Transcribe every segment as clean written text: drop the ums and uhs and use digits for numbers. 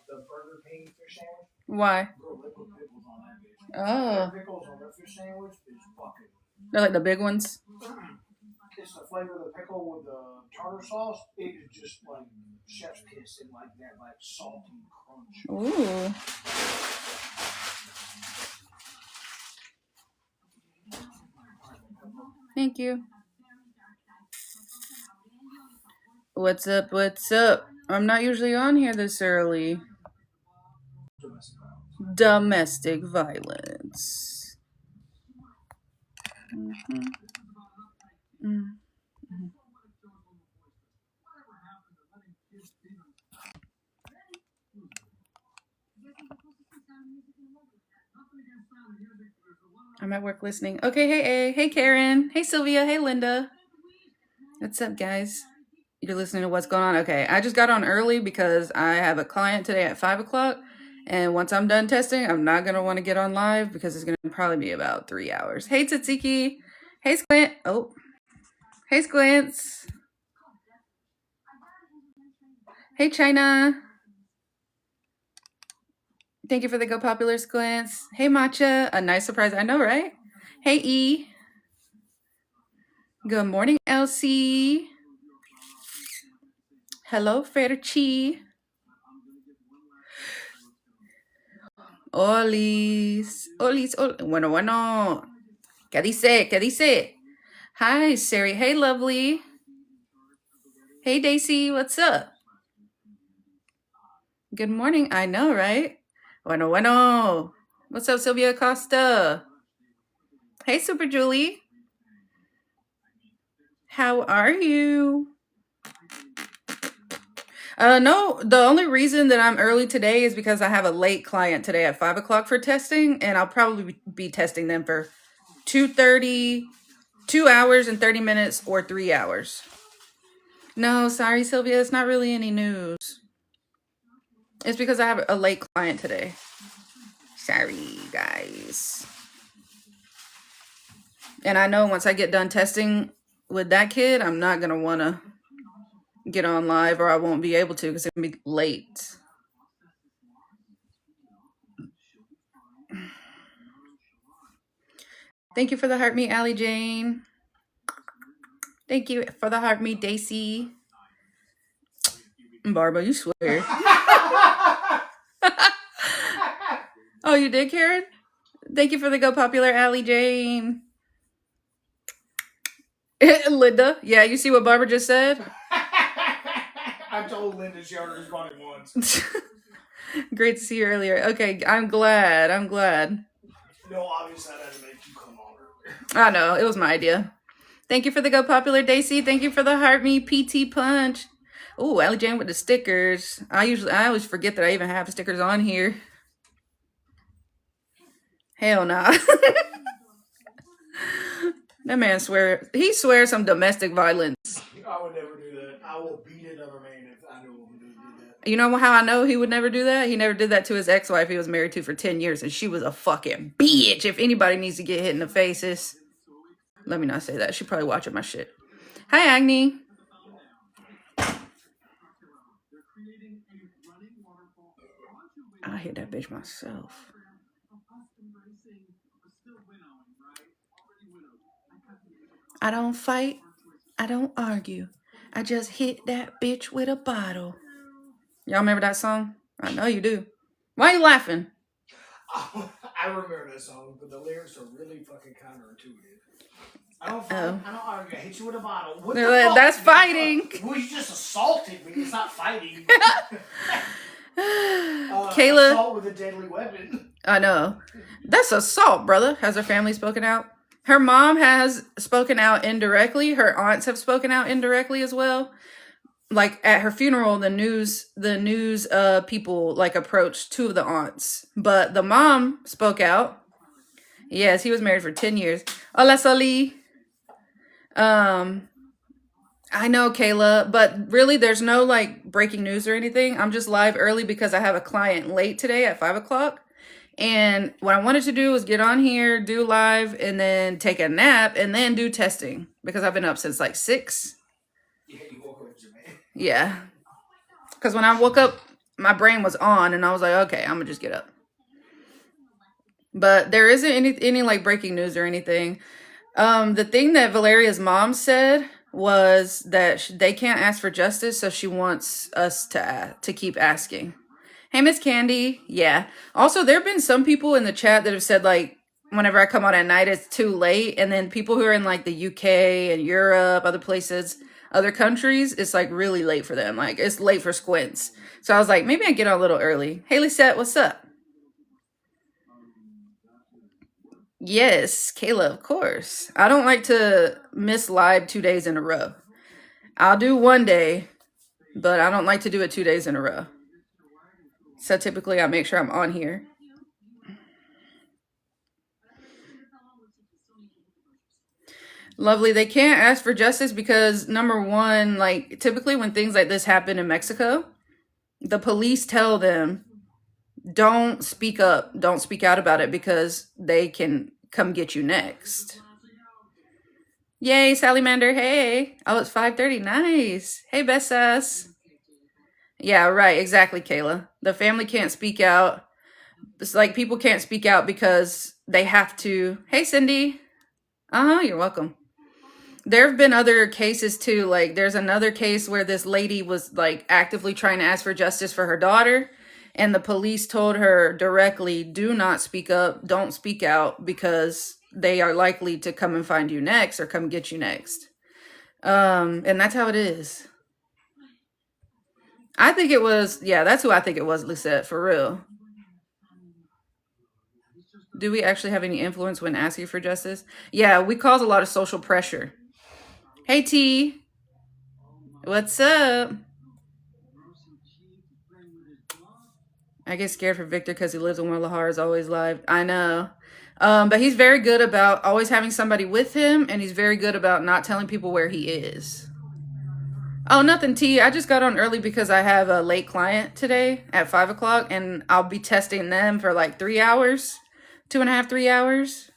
the Burger King fish sandwich. Why? Girl, they put pickles on that bitch. Oh. Pickles on their fish sandwich is fucking. They're like the big ones. It's the flavor of the pickle with the tartar sauce. It is just like chef's kiss and like that, like salty crunch. Ooh. Thank you. What's up? What's up? I'm not usually on here this early. Domestic violence. Mm-hmm. Mm-hmm. I'm at work listening. Okay, hey A. Hey Karen. Hey Sylvia. Hey Linda. What's up, guys? You're listening to what's going on? Okay, I just got on early because I have a client today at 5 o'clock. And once I'm done testing, I'm not going to want to get on live because it's going to probably be about 3 hours. Hey Tzatziki. Hey Squint. Oh. Hey Squints. Hey China. Thank you for the Go Popular Squints. Hey Matcha. A nice surprise. I know, right? Hey E. Good morning, Elsie. Hello, Ferchi. Olis. Olis. Bueno, bueno. ¿Qué dice? ¿Qué dice? Hi, Sari. Hey, lovely. Hey, Daisy. What's up? Good morning. I know, right? Bueno, bueno. What's up, Sylvia Costa? Hey, Super Julie. How are you? No, the only reason that I'm early today is because I have a late client today at 5 o'clock for testing, and I'll probably be testing them for 2:30, 2 hours and 30 minutes, or 3 hours. No, sorry, Sylvia, it's not really any news. It's because I have a late client today. Sorry, guys. And I know once I get done testing with that kid, I'm not going to want to get on live, or I won't be able to because it's going to be late. Thank you for the heart meet, Allie Jane. Thank you for the heart meet, Daisy. Barbara, you swear. Oh, you did, Karen? Thank you for the Go Popular, Allie Jane. Linda, yeah, you see what Barbara just said? I told Linda she already responded once. Great to see you earlier. Okay, I'm glad. No, obviously I had to make you come on earlier. I know, it was my idea. Thank you for the Go Popular, Daisy. Thank you for the heart me PT Punch. Oh, Allie Jane with the stickers. I always forget that I even have stickers on here. Hell nah. That man swears some domestic violence. I would never do that. I will beat another man if I knew him to do that. You know how I know he would never do that? He never did that to his ex-wife he was married to for 10 years, and she was a fucking bitch. If anybody needs to get hit in the faces, let me not say that. She probably watching my shit. Hi, Agni. I hit that bitch myself. I don't fight. I don't argue. I just hit that bitch with a bottle. Y'all remember that song? I know you do. Why are you laughing? I remember that song, but the lyrics are really fucking counterintuitive. I don't fight. I don't argue. I hit you with a bottle. What the fuck? That's fighting. Well, you just assaulted me. It's not fighting. Kayla. Assault with a deadly weapon. I know. That's assault, brother. Has her family spoken out? Her mom has spoken out indirectly. Her aunts have spoken out indirectly as well. Like at her funeral, the news people like approached two of the aunts, but the mom spoke out. Yes, he was married for 10 years. Hola, Soli. I know, Kayla, but really there's no like breaking news or anything. I'm just live early because I have a client late today at 5 o'clock. And what I wanted to do was get on here, do live, and then take a nap, and then do testing. Because I've been up since like 6. Yeah, you woke up, Jermaine. Yeah. Because when I woke up my brain was on, and I was like, okay, I'm gonna just get up. But there isn't any like breaking news or anything. The thing that Valeria's mom said was that they can't ask for justice, so she wants us to keep asking. Hey, Miss Candy. Yeah. Also, there have been some people in the chat that have said, like, whenever I come on at night, it's too late. And then people who are in, like, the UK and Europe, other places, other countries, it's, like, really late for them. Like, it's late for squints. So I was like, maybe I get on a little early. Hey, Lisette, what's up? Yes, Kayla, of course. I don't like to miss live 2 days in a row. I'll do one day, but I don't like to do it 2 days in a row. So typically I make sure I'm on here. Lovely. They can't ask for justice because, number one, like, typically when things like this happen in Mexico, the police tell them, don't speak up, don't speak out about it, because they can come get you next. Yay, Sallymander. Hey. Oh, it's 5:30. Nice. Hey, Bessas. Yeah, right. Exactly, Kayla. The family can't speak out. It's like people can't speak out because they have to. Hey, Cindy. You're welcome. There have been other cases too. Like, there's another case where this lady was like actively trying to ask for justice for her daughter, and the police told her directly, do not speak up, don't speak out, because they are likely to come and find you next or come get you next. And that's how it is. I think it was, yeah, that's who I think it was, Lisette, for real. Do we actually have any influence when asking for justice? Yeah, we cause a lot of social pressure. Hey, T. What's up? I get scared for Victor because he lives in Guadalajara, is always live. I know. But he's very good about always having somebody with him, and he's very good about not telling people where he is. Oh, nothing, T. I just got on early because I have a late client today at 5 o'clock, and I'll be testing them for like 3 hours, 2.5, 3 hours.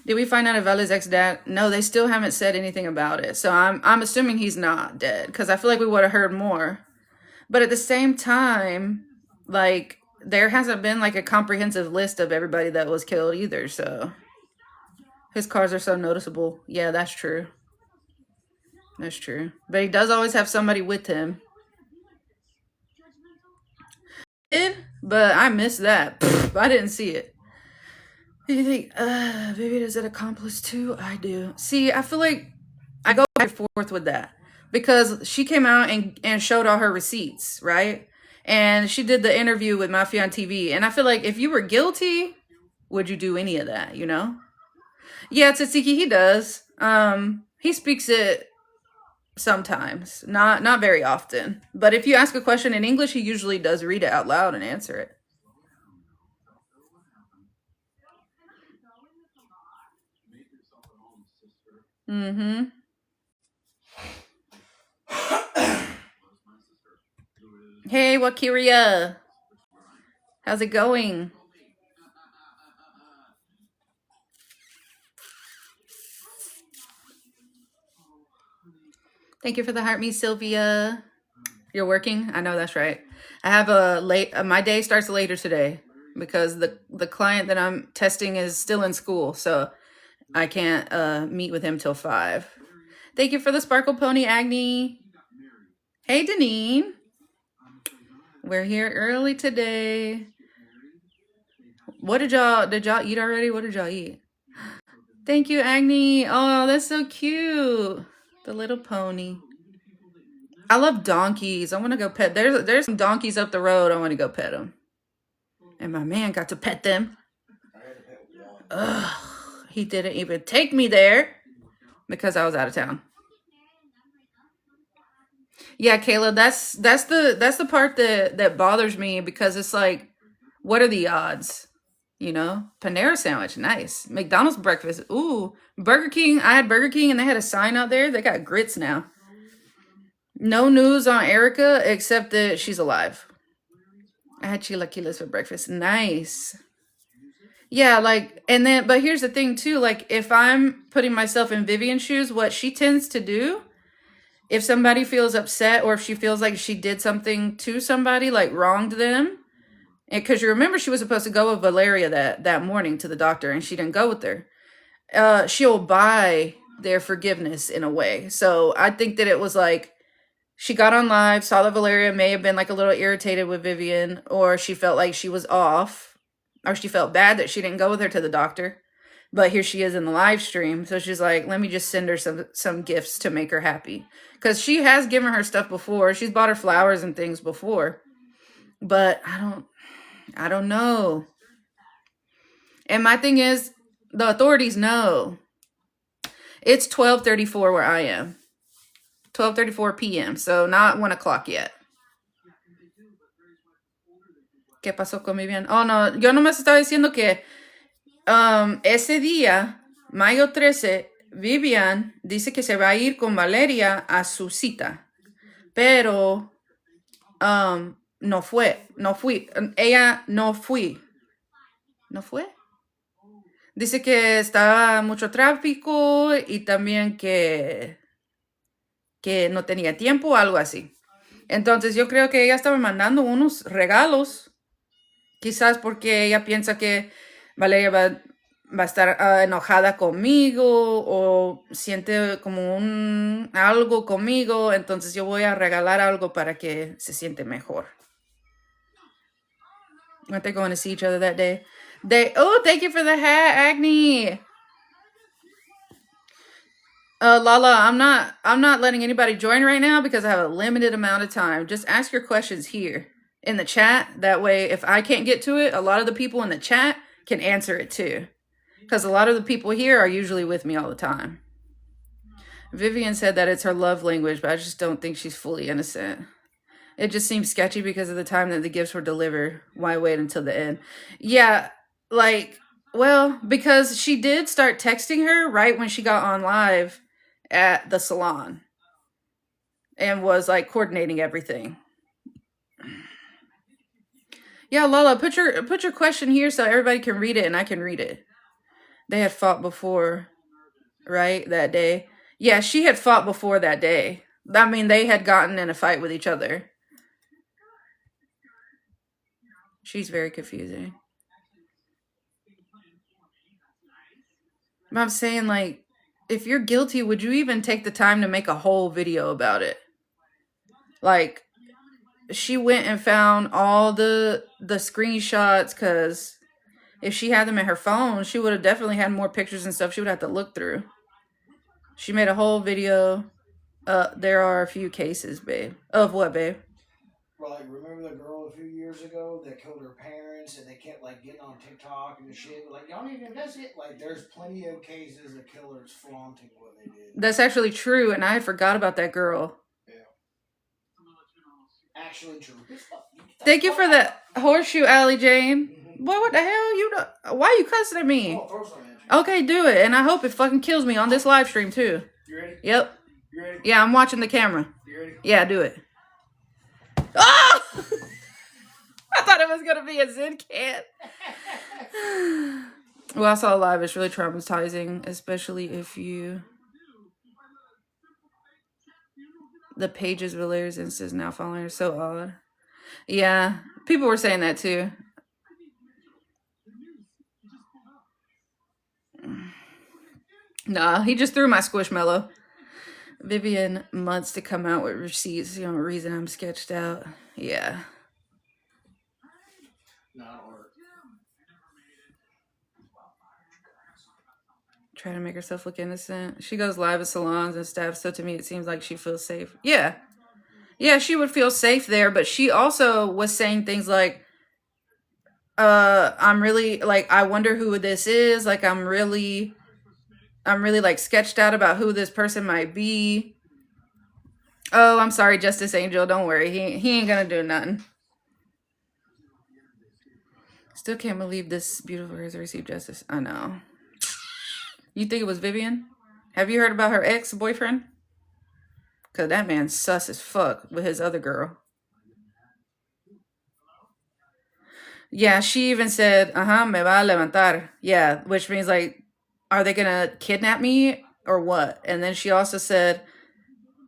Did we find out if Ella's ex-dad? No, they still haven't said anything about it. So I'm assuming he's not dead, because I feel like we would have heard more. But at the same time, like, there hasn't been like a comprehensive list of everybody that was killed either. So his cars are so noticeable. Yeah, that's true. That's true. But he does always have somebody with him. But I missed that. I didn't see it. You think, maybe does it accomplice too? I do. See, I feel like I go back and forth with that, because she came out and showed all her receipts, right? And she did the interview with Mafia on TV. And I feel like if you were guilty, would you do any of that, you know? Yeah, Tzatziki, he does. He speaks it sometimes, not very often. But if you ask a question in English, he usually does read it out loud and answer it. Mm-hmm. Hey, Wakiria. How's it going? Thank you for the heart, me, Sylvia. You're working? I know, that's right. I have my day starts later today because the client that I'm testing is still in school, so I can't meet with him till 5. Thank you for the sparkle pony, Agni. Hey, Deneen. We're here early today. What did y'all eat already? What did y'all eat? Thank you, Agni. Oh, that's so cute. The little pony. I love donkeys. I want to go pet. There's some donkeys up the road. I want to go pet them. And my man got to pet them. Ugh, he didn't even take me there because I was out of town. Yeah, Kayla, that's the part that bothers me, because it's like, what are the odds? You know, Panera sandwich, nice. McDonald's breakfast, ooh. Burger King, I had Burger King and they had a sign out there. They got grits now. No news on Erica except that she's alive. I had chilaquiles for breakfast. Nice. Yeah, like, and then, but here's the thing too, like, if I'm putting myself in Vivian's shoes, what she tends to do if somebody feels upset or if she feels like she did something to somebody, like wronged them, and because you remember she was supposed to go with Valeria that morning to the doctor and she didn't go with her, she'll buy their forgiveness in a way. So I think that it was like she got on live, saw that Valeria may have been like a little irritated with Vivian, or she felt like she was off, or she felt bad that she didn't go with her to the doctor. But here she is in the live stream, so she's like, let me just send her some gifts to make her happy, because she has given her stuff before. She's bought her flowers and things before, but I don't know. And my thing is, the authorities know. It's 12:34 where I am. 12:34 p.m. So not 1 o'clock yet. ¿Qué pasó con Vivian? Oh, no. Yo nomás estaba diciendo que ese día, mayo 13, Vivian dice que se va a ir con Valeria a su cita. Pero no fui. Ella no fui. ¿No fue? Dice que estaba mucho tráfico y también que no tenía tiempo, algo así. Entonces yo creo que ella estaba mandando unos regalos, quizás porque ella piensa que Valeria va a estar enojada conmigo o siente como algo conmigo, entonces yo voy a regalar algo para que se siente mejor. Weren't they going to see each other that day? Oh, thank you for the hat, Agni. Lala, I'm not letting anybody join right now because I have a limited amount of time. Just ask your questions here in the chat. That way, if I can't get to it, a lot of the people in the chat can answer it too. Because a lot of the people here are usually with me all the time. Vivian said that it's her love language, but I just don't think she's fully innocent. It just seems sketchy because of the time that the gifts were delivered. Why wait until the end? Yeah, like, well, because she did start texting her right when she got on live at the salon and was like coordinating everything. Yeah, Lola, put your question here so everybody can read it and I can read it. They had fought before, right? That day. Yeah, she had fought before that day. I mean, they had gotten in a fight with each other. She's very confusing. But I'm saying, like, if you're guilty, would you even take the time to make a whole video about it? Like, she went and found all the screenshots, because if she had them in her phone, she would have definitely had more pictures and stuff she would have to look through. She made a whole video. There are a few cases, babe. Of what, babe? Well, like, remember the girl a few years ago that killed her parents and they kept, like, getting on TikTok and shit? Like, y'all need to investigate. Like, there's plenty of cases of killers flaunting what they did. That's actually true, and I forgot about that girl. Yeah. Actually true. Thank you for the horseshoe, Allie Jane. Mm-hmm. Boy, what the hell? Why are you cussing at me? Oh, throw something at you. Okay, do it, and I hope it fucking kills me on this live stream, too. You ready? Yep. You ready? Yeah, I'm watching the camera. You ready? Yeah, do it. Oh! I thought it was going to be a Zen can. Well, I saw live. It's really traumatizing, especially if you... The pages of Valeria's Insta is now following her. So odd. Yeah, people were saying that too. Nah, he just threw my squishmallow. Vivian months to come out with receipts. The only reason I'm sketched out. Yeah. Not work. Try to make herself look innocent. She goes live at salons and stuff, so to me it seems like she feels safe. Yeah. Yeah, she would feel safe there, but she also was saying things like, I'm really, like, I wonder who this is. Like, I'm really like sketched out about who this person might be. Oh, I'm sorry, Justice Angel. Don't worry. He ain't gonna do nothing. Still can't believe this beautiful has received justice. I know. You think it was Vivian? Have you heard about her ex-boyfriend? Because that man's sus as fuck with his other girl. Yeah, she even said, me va a levantar. Yeah, which means, like, are they going to kidnap me or what? And then she also said,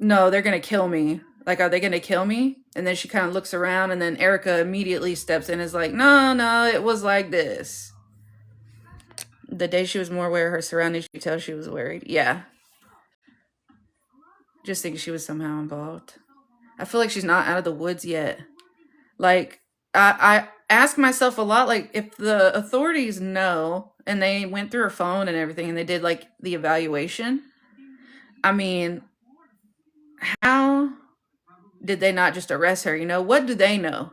no, they're gonna kill me. Like, are they gonna kill me? And then she kind of looks around, and then Erica immediately steps in and is like, no, no, it was like this. The day she was more aware of her surroundings, you could tell she was worried. Yeah. Just think she was somehow involved. I feel like she's not out of the woods yet. Like, I ask myself a lot, like, if the authorities know and they went through her phone and everything and they did, like, the evaluation, I mean, how did they not just arrest her? You know, what do they know?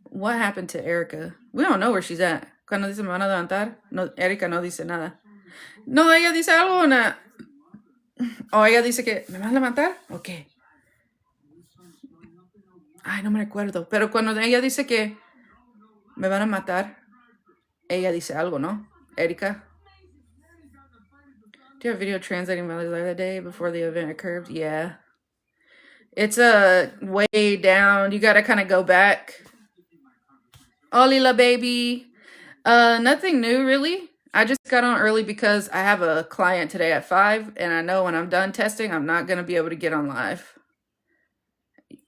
What happened to Erica? We don't know where she's at. Cuando dice me van a levantar, no, Erika no dice nada. No, ella dice algo, na. O ella dice que me van a levantar. Ok. Ay, no me recuerdo. Pero cuando ella dice que me van a matar, ella dice algo, ¿no? Erika. Do you have a video translating Valley's life that day before the event occurred? Yeah. It's way down. You gotta kind of go back. Oh, Lila baby. Nothing new really. I just got on early because I have a client today at 5, and I know when I'm done testing, I'm not gonna be able to get on live.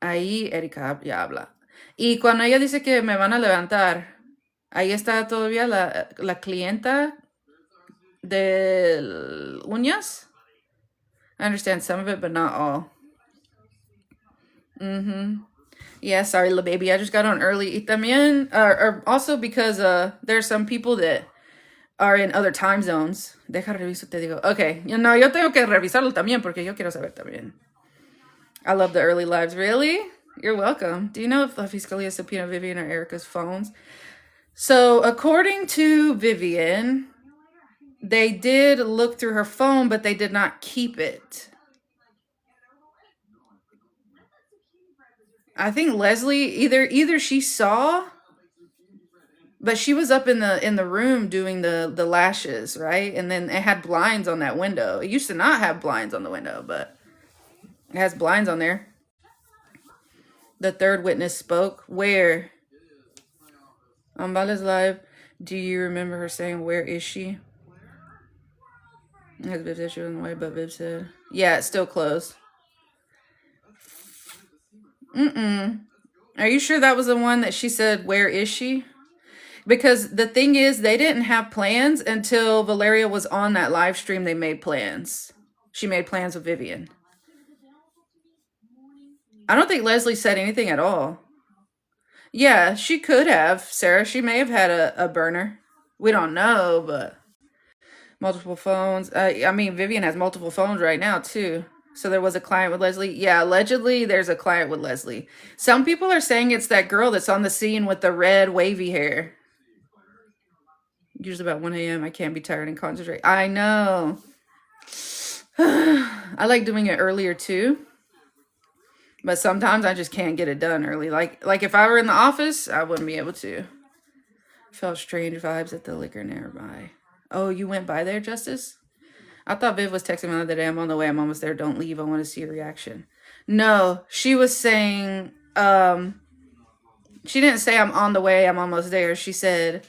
Ahí Erika ya habla. Y cuando ella dice que me van a levantar, ahí está todavía la clienta de uñas. I understand some of it, but not all. Yeah, sorry, little baby. I just got on early. Y también, or also because there's some people that are in other time zones. Deja reviso, te digo. Okay, no, yo tengo que revisarlo también porque yo quiero saber también. I love the early lives. Really? You're welcome. Do you know if La Fiscalia subpoena Vivian or Erica's phones? So, according to Vivian, they did look through her phone, but they did not keep it. I think Leslie either she saw, but she was up in the room doing the lashes, right? And then it had blinds on that window. It used to not have blinds on the window, but it has blinds on there. The third witness spoke. Where? On Vala's live, do you remember her saying, where is she? Has Viv said she was on the way, but Viv said, yeah, it's still closed. Are you sure that was the one that she said, where is she? Because the thing is, they didn't have plans until Valeria was on that live stream. They made plans. She made plans with Vivian. I don't think Leslie said anything at all. Yeah, she could have, Sarah. She may have had a burner. We don't know, but multiple phones. I mean, Vivian has multiple phones right now, too. So there was a client with Leslie. Yeah, allegedly there's a client with Leslie. Some people are saying it's that girl that's on the scene with the red wavy hair. Usually about 1 a.m. I can't be tired and concentrate. I know. I like doing it earlier too. But sometimes I just can't get it done early. Like if I were in the office, I wouldn't be able to. Felt strange vibes at the liquor nearby. Oh, you went by there, Justice? I thought Viv was texting me the other day. I'm on the way. I'm almost there. Don't leave. I want to see your reaction. No, she was saying, she didn't say I'm on the way. I'm almost there. She said,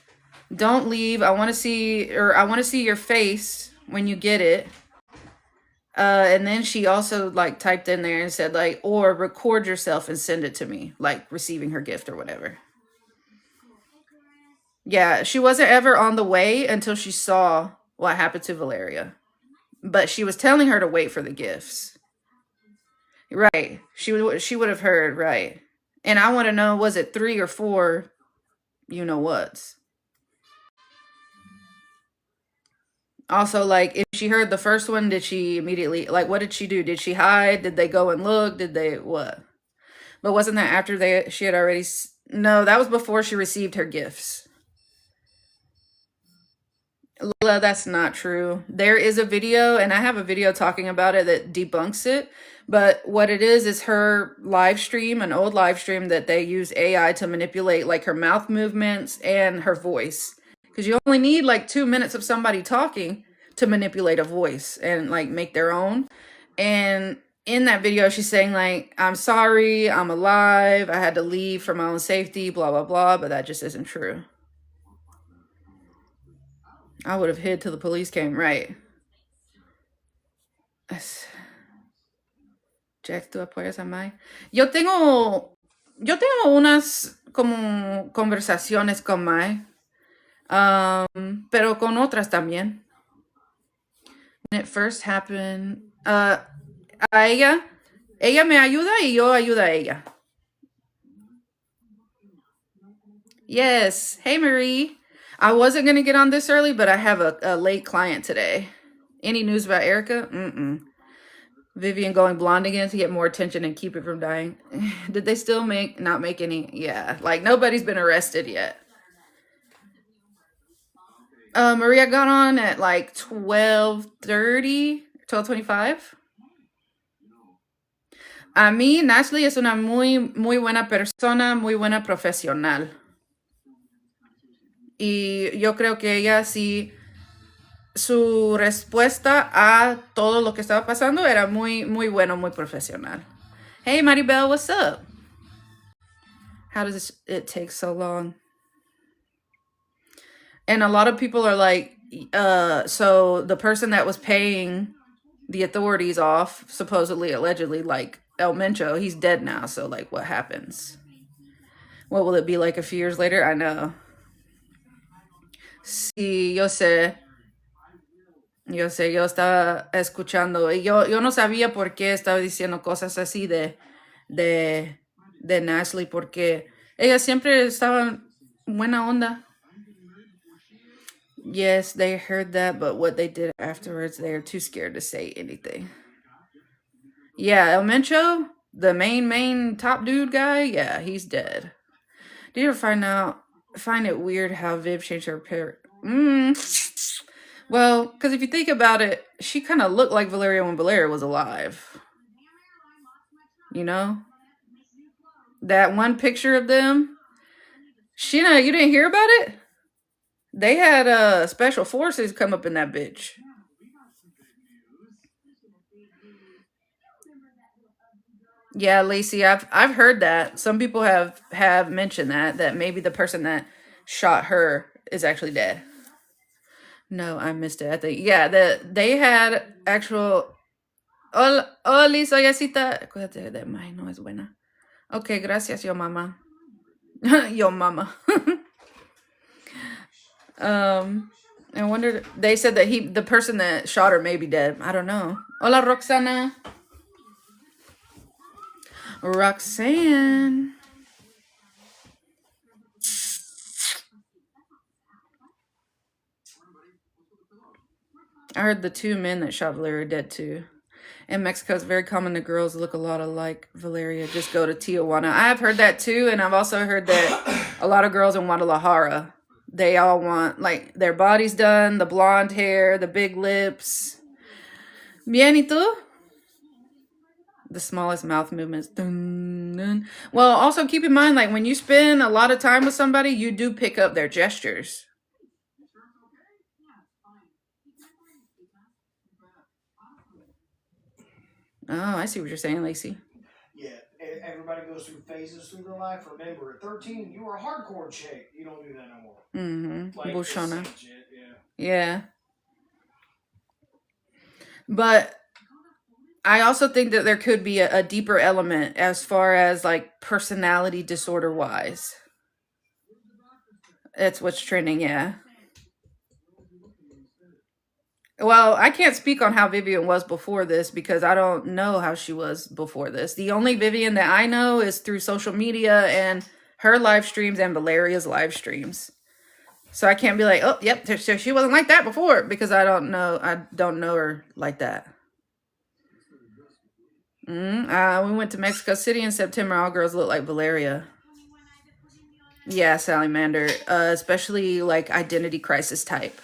don't leave. I want to see your face when you get it. And then she also like typed in there and said like, or record yourself and send it to me, like receiving her gift or whatever. Yeah, she wasn't ever on the way until she saw what happened to Valeria. But she was telling her to wait for the gifts. Right. She would have heard, right. And I want to know, was it 3 or 4 you know what's? Also, like, if she heard the first one, did she immediately, like, what did she do? Did she hide? Did they go and look? Did they, what? But wasn't that after she had already, no, that was before she received her gifts. Lila, that's not true. There is a video, and I have a video talking about it that debunks it. But what it is her live stream, an old live stream that they use AI to manipulate like her mouth movements and her voice. Because you only need like 2 minutes of somebody talking to manipulate a voice and like make their own. And in that video, she's saying like, I'm sorry, I'm alive, I had to leave for my own safety, blah, blah, blah. But that just isn't true. I would have hid till the police came, right? Jax, ¿tú apoyas a Mai? Yo tengo unas como conversaciones con Mai, pero con otras también. When it first happened, a ella me ayuda y yo ayudo a ella. Yes. Hey, Marie. I wasn't going to get on this early, but I have a late client today. Any news about Erica? Mm-mm. Vivian going blonde again to get more attention and keep it from dying. Did they still not make any? Yeah, like nobody's been arrested yet. Maria got on at like 12:30, 12:25. A mí, Nashley es una muy buena persona, muy buena profesional. Y yo creo que ella sí, su respuesta a todo lo que estaba pasando era muy bueno, muy profesional. Hey, Maribel, what's up? How does it take so long? And a lot of people are like, so the person that was paying the authorities off, supposedly, allegedly, like El Mencho, he's dead now. So, like, what happens? What will it be like a few years later? I know. Sí, yo sé. Yo estaba escuchando. Y yo no sabía por qué estaba diciendo cosas así de Nashley, porque ella siempre estaba buena onda. Yes, they heard that, but what they did afterwards, they are too scared to say anything. Yeah, El Mencho, the main top dude guy, yeah, he's dead. Did you ever find it weird how Viv changed her hair? Well, because if you think about it, she kind of looked like Valeria when Valeria was alive. You know? That one picture of them. Sheena, you didn't hear about it? They had special forces come up in that bitch. Yeah, Lacey, I've heard that. Some people have mentioned that maybe the person that shot her is actually dead. No, I missed it. I think they had actual. Oh, Lisa, Yasita. Cuídate de mí, no es buena. Okay, gracias, yo mama. Yo mama. I wondered. They said that the person that shot her may be dead. I don't know. Hola, Roxana. Roxanne. I heard the two men that shot Valeria are dead too. In Mexico, it's very common the girls look a lot alike Valeria. Just go to Tijuana. I have heard that too, and I've also heard that a lot of girls in Guadalajara, they all want like their bodies done, the blonde hair, the big lips. Bien, ¿y tú? The smallest mouth movements. Dun, dun. Well, also keep in mind, like when you spend a lot of time with somebody, you do pick up their gestures. Oh, I see what you're saying, Lacey. Yeah, everybody goes through phases through their life. Remember, at 13, you were a hardcore chick. You don't do that no more. Mm-hmm. Like Bushona. Yeah. But I also think that there could be a deeper element as far as like personality disorder wise. That's what's trending, yeah. Well, I can't speak on how Vivian was before this because I don't know how she was before this. The only Vivian that I know is through social media and her live streams and Valeria's live streams. So I can't be like, oh, yep, she wasn't like that before because I don't know her like that. We went to Mexico City in September. All girls look like Valeria. Yeah, Salamander, especially like identity crisis type.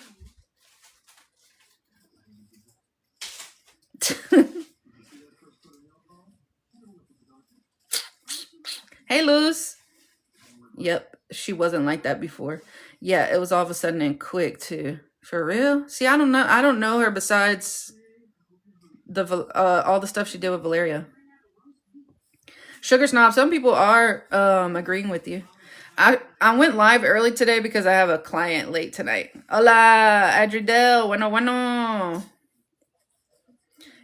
Hey, Luz. Yep, she wasn't like that before. Yeah, it was all of a sudden and quick too. For real? See, I don't know her besides all the stuff she did with Valeria. Sugar Snob, some people are agreeing with you. I went live early today because I have a client late tonight. Hola, Adridel. Bueno.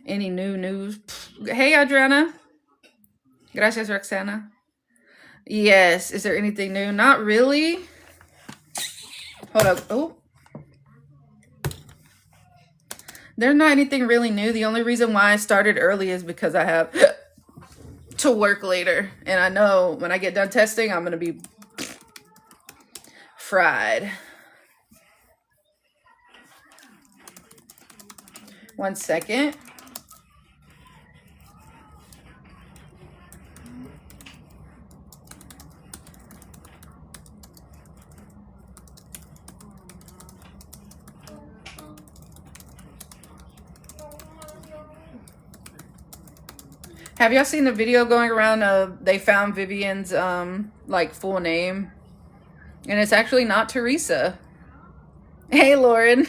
Any new news? Hey, Adriana. Gracias, Roxana. Yes. Is there anything new? Not really. Hold up. Oh, there's not anything really new. The only reason why I started early is because I have to work later. And I know when I get done testing, I'm going to be fried. 1 second. Have y'all seen the video going around of they found Vivian's like full name? And it's actually not Teresa. Hey, Lauren.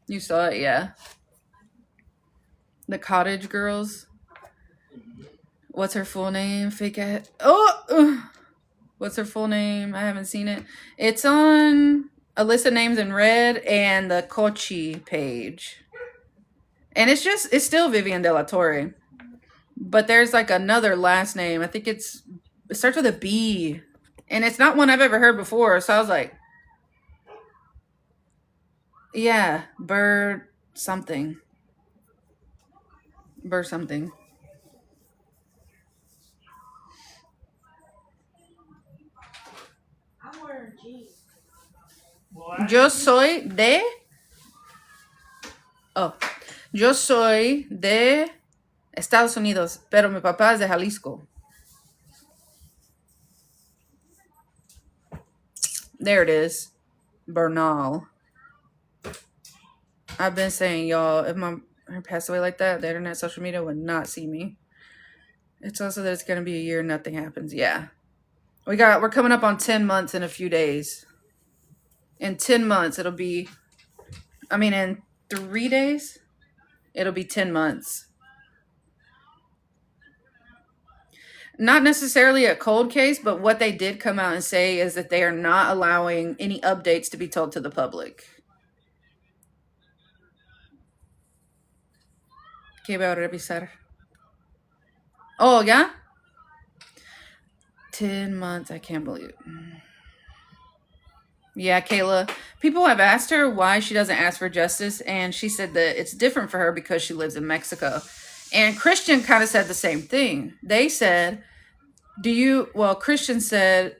You saw it, yeah. The Cottage Girls. What's her full name? Fake it. Oh! What's her full name? I haven't seen it. It's on a list of names in red and the Kochi page. And it's still Vivian De La Torre. But there's like another last name. I think it starts with a B. And it's not one I've ever heard before. So I was like, yeah, Bird something. Bird something. Yo soy de. Oh. Yo soy de Estados Unidos, pero mi papá es de Jalisco. There it is. Bernal. I've been saying, y'all, if my passed away like that, the internet, social media would not see me. It's also that it's going to be a year, nothing happens. Yeah. We're coming up on 10 months in a few days. In 10 months, it'll be, in 3 days, it'll be 10 months. Not necessarily a cold case, but what they did come out and say is that they are not allowing any updates to be told to the public. ¿Qué voy a revisar? Oh, yeah? 10 months. I can't believe it. Yeah, Kayla. People have asked her why she doesn't ask for justice, and she said that it's different for her because she lives in Mexico. And Christian kind of said the same thing. They said, Christian said,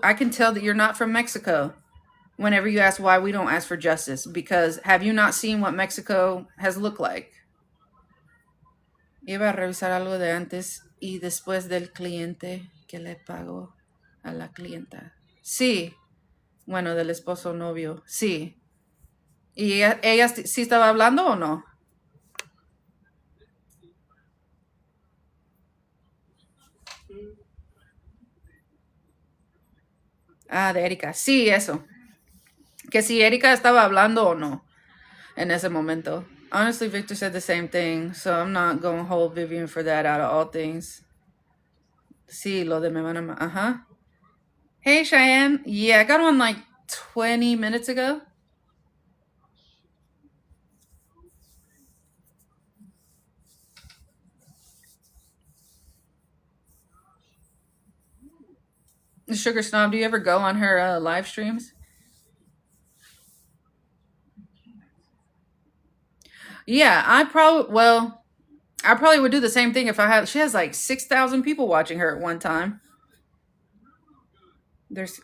I can tell that you're not from Mexico whenever you ask why we don't ask for justice, because have you not seen what Mexico has looked like? Iba a revisar algo de antes y después del cliente que le pagó a la clienta. Sí. Bueno, del esposo novio. Sí. ¿Y ella sí estaba hablando o no? Ah, de Erika. Sí, eso. Que si Erika estaba hablando o no en ese momento. Honestly, Victor said the same thing, so I'm not going to hold Vivian for that out of all things. Sí, lo de me van a... Uh-huh. Hey, Cheyenne. Yeah, I got on like 20 minutes ago. Sugar Snob, do you ever go on her live streams? Yeah, I probably would do the same thing if she has like 6,000 people watching her at one time.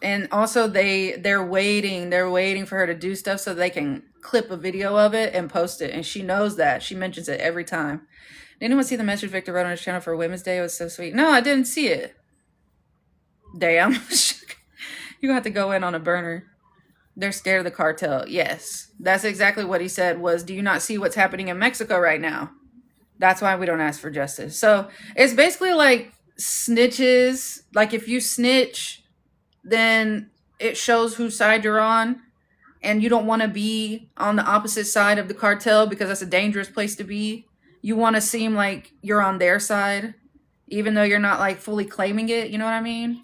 And also they're waiting for her to do stuff so they can clip a video of it and post it. And she knows that. She mentions it every time. Did anyone see the message Victor wrote on his channel for Women's Day? It was so sweet. No, I didn't see it. Damn. You're gonna have to go in on a burner. They're scared of the cartel. Yes. That's exactly what he said was, do you not see what's happening in Mexico right now? That's why we don't ask for justice. So it's basically like snitches. Like if you snitch, then it shows whose side you're on. And you don't want to be on the opposite side of the cartel because that's a dangerous place to be. You want to seem like you're on their side, even though you're not like fully claiming it. You know what I mean?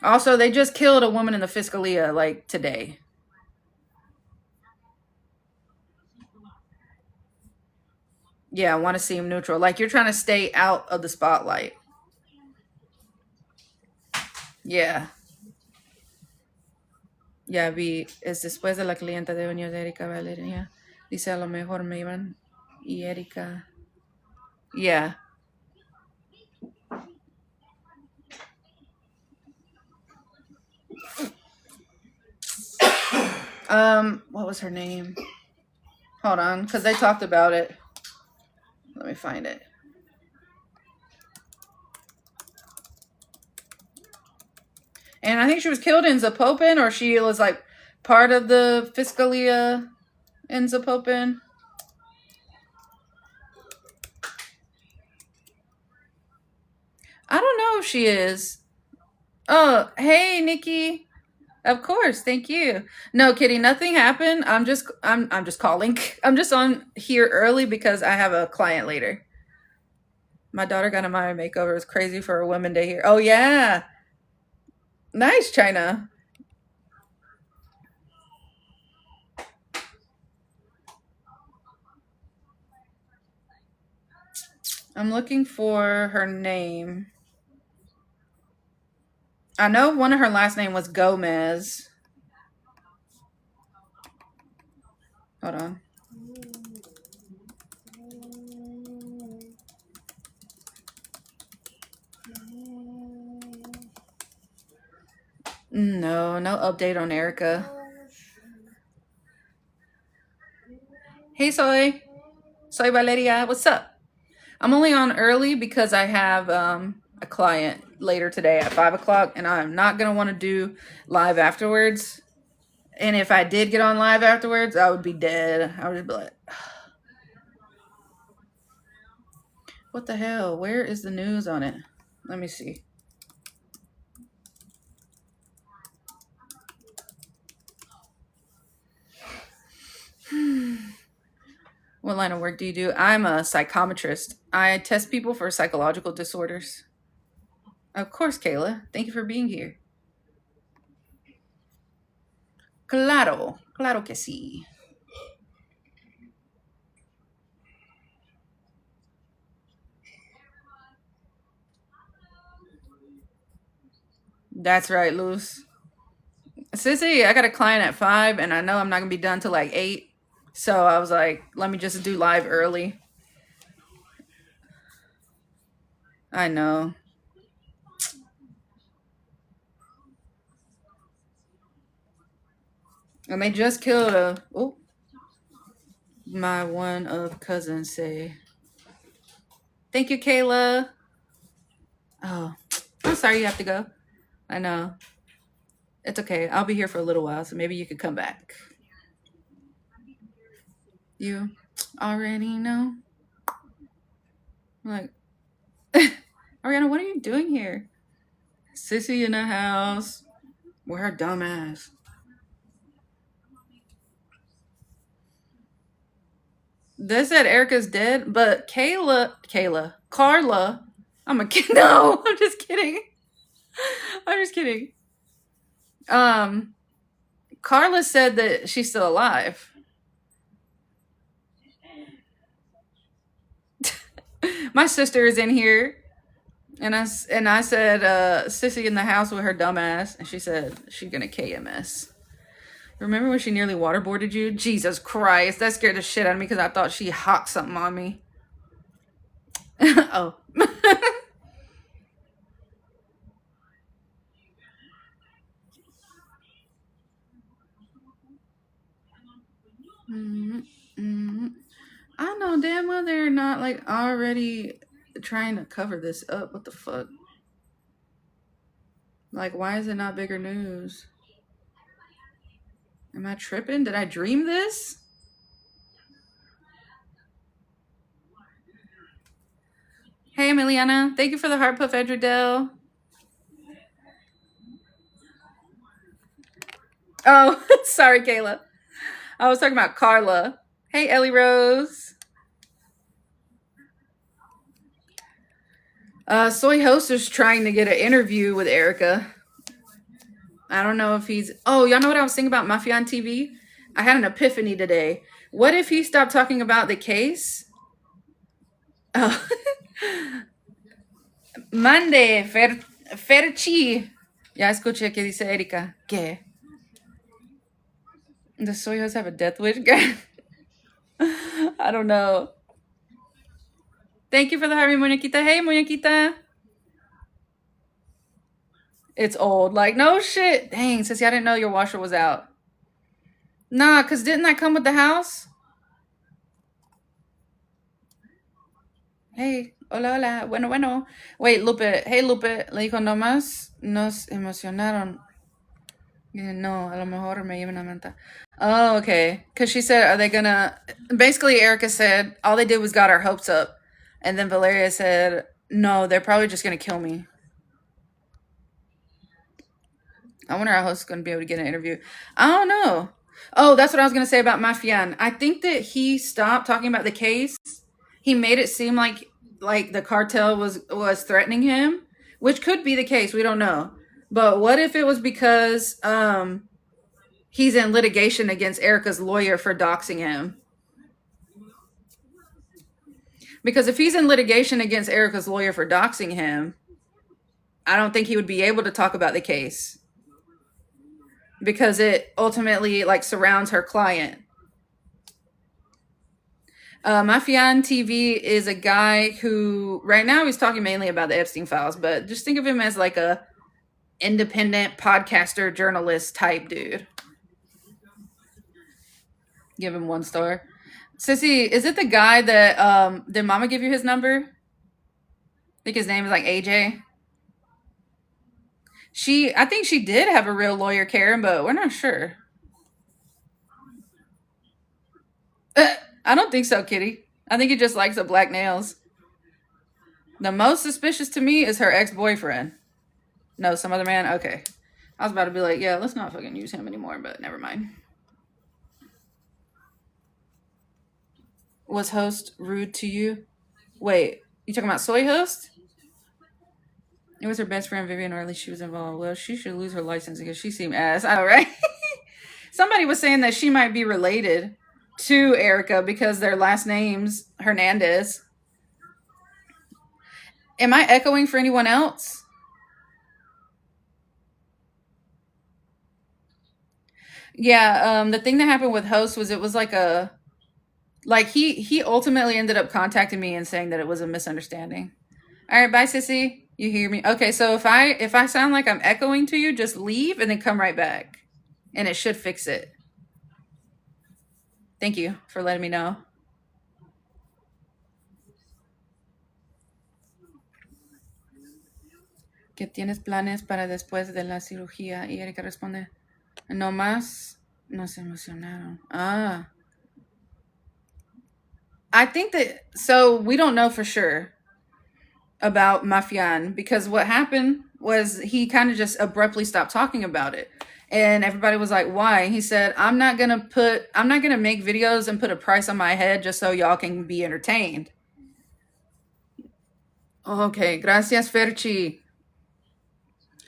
Also, they just killed a woman in the Fiscalia like today. Yeah, I want to seem neutral. Like you're trying to stay out of the spotlight. Yeah. Ya vi, es después de la clienta de doña Erika Valeria. Dice a lo mejor me iban y Erika. Yeah. What was her name? Hold on, because they talked about it. Let me find it. And I think she was killed in Zapopan, or she was like part of the Fiscalia in Zapopan. I don't know if she is. Oh, hey, Nikki. Of course, thank you. No, Kitty, nothing happened. I'm just calling. I'm just on here early because I have a client later. My daughter got a Maya makeover. It was crazy for a Women Day here. Oh yeah. Nice, China. I'm looking for her name. I know one of her last name was Gomez. Hold on. No update on Erica. Hey, Soy Valeria. What's up? I'm only on early because I have a client later today at 5 o'clock, and I'm not going to want to do live afterwards. And if I did get on live afterwards, I would be dead. I would just be like, what the hell? Where is the news on it? Let me see. What line of work do you do? I'm a psychometrist. I test people for psychological disorders. Of course, Kayla. Thank you for being here. Claro que sí. That's right, Luz. Sissy, I got a client at 5, and I know I'm not going to be done till like 8. So I was like, let me just do live early. I know. And they just killed my one of cousins say. Thank you, Kayla. Oh, I'm sorry you have to go. I know. It's okay. I'll be here for a little while, so maybe you could come back. You already know. Like, Ariana, what are you doing here? Sissy in the house. With her dumb ass. They said Erica's dead, but Carla, I'm a kid. No, I'm just kidding. Carla said that she's still alive. My sister is in here, and I said, Sissy in the house with her dumb ass, and she said she's gonna KMS. Remember when she nearly waterboarded you? Jesus Christ, that scared the shit out of me because I thought she hawked something on me. Oh. I know damn well they're not like already trying to cover this up. What the fuck? Like, why is it not bigger news? Am I tripping? Did I dream this? Hey, Emiliana. Thank you for the heart puff, Edredell. Oh, sorry, Kayla. I was talking about Carla. Hey, Ellie Rose. Soy Host is trying to get an interview with Erica. I don't know if he's... Oh, y'all know what I was thinking about Mafia on TV? I had an epiphany today. What if he stopped talking about the case Oh. Mande, Ferchi. Ya escuché que dice Erika. ¿Qué? The Soyos have a death wish? I don't know. Thank you for the Harvey Muñequita. Hey, Muñequita. It's old. Like, no shit. Dang, Sissy, I didn't know your washer was out. Nah, because didn't that come with the house? Hey, hola, hola. Bueno, bueno. Wait, Lupe. Hey, Lupe. Le dijo nomás. Nos emocionaron. No, a lo mejor me llevan a manta. Oh, okay. Because she said, are they gonna. Basically, Erica said, all they did was got our hopes up. And then Valeria said, no, they're probably just gonna kill me. I wonder how host is going to be able to get an interview. I don't know. Oh, that's what I was going to say about Mafian. I think that he stopped talking about the case. He made it seem like the cartel was threatening him, which could be the case. We don't know. But what if it was because he's in litigation against Erica's lawyer for doxing him? Because if he's in litigation against Erica's lawyer for doxing him, I don't think he would be able to talk about the case because it ultimately like surrounds her client. Mafian TV is a guy who right now he's talking mainly about the Epstein files, but just think of him as like a independent podcaster, journalist type dude. Give him 1 star. Sissy, is it the guy that did Mama give you his number? I think his name is like AJ. I think she did have a real lawyer, Karen, but we're not sure. I don't think so, Kitty. I think he just likes the black nails. The most suspicious to me is her ex-boyfriend. No, some other man? Okay. I was about to be like, yeah, let's not fucking use him anymore, but never mind. Was host rude to you? Wait, you talking about Soy host? It was her best friend, Vivian, or at least she was involved. Well, she should lose her license because she seemed ass. All right. Somebody was saying that she might be related to Erica because their last name's Hernandez. Am I echoing for anyone else? Yeah, the thing that happened with host was it was like he ultimately ended up contacting me and saying that it was a misunderstanding. All right, bye, sissy. You hear me? Okay, so if I sound like I'm echoing to you, just leave and then come right back, and it should fix it. Thank you for letting me know. ¿Qué tienes planes para después de la cirugía? Y Erika responde, no más nos emocionaron. Ah. I think that, so we don't know for sure about Mafian because what happened was he kind of just abruptly stopped talking about it. And everybody was like, why? He said, I'm not going to make videos and put a price on my head just so y'all can be entertained. Okay, gracias, Ferchi.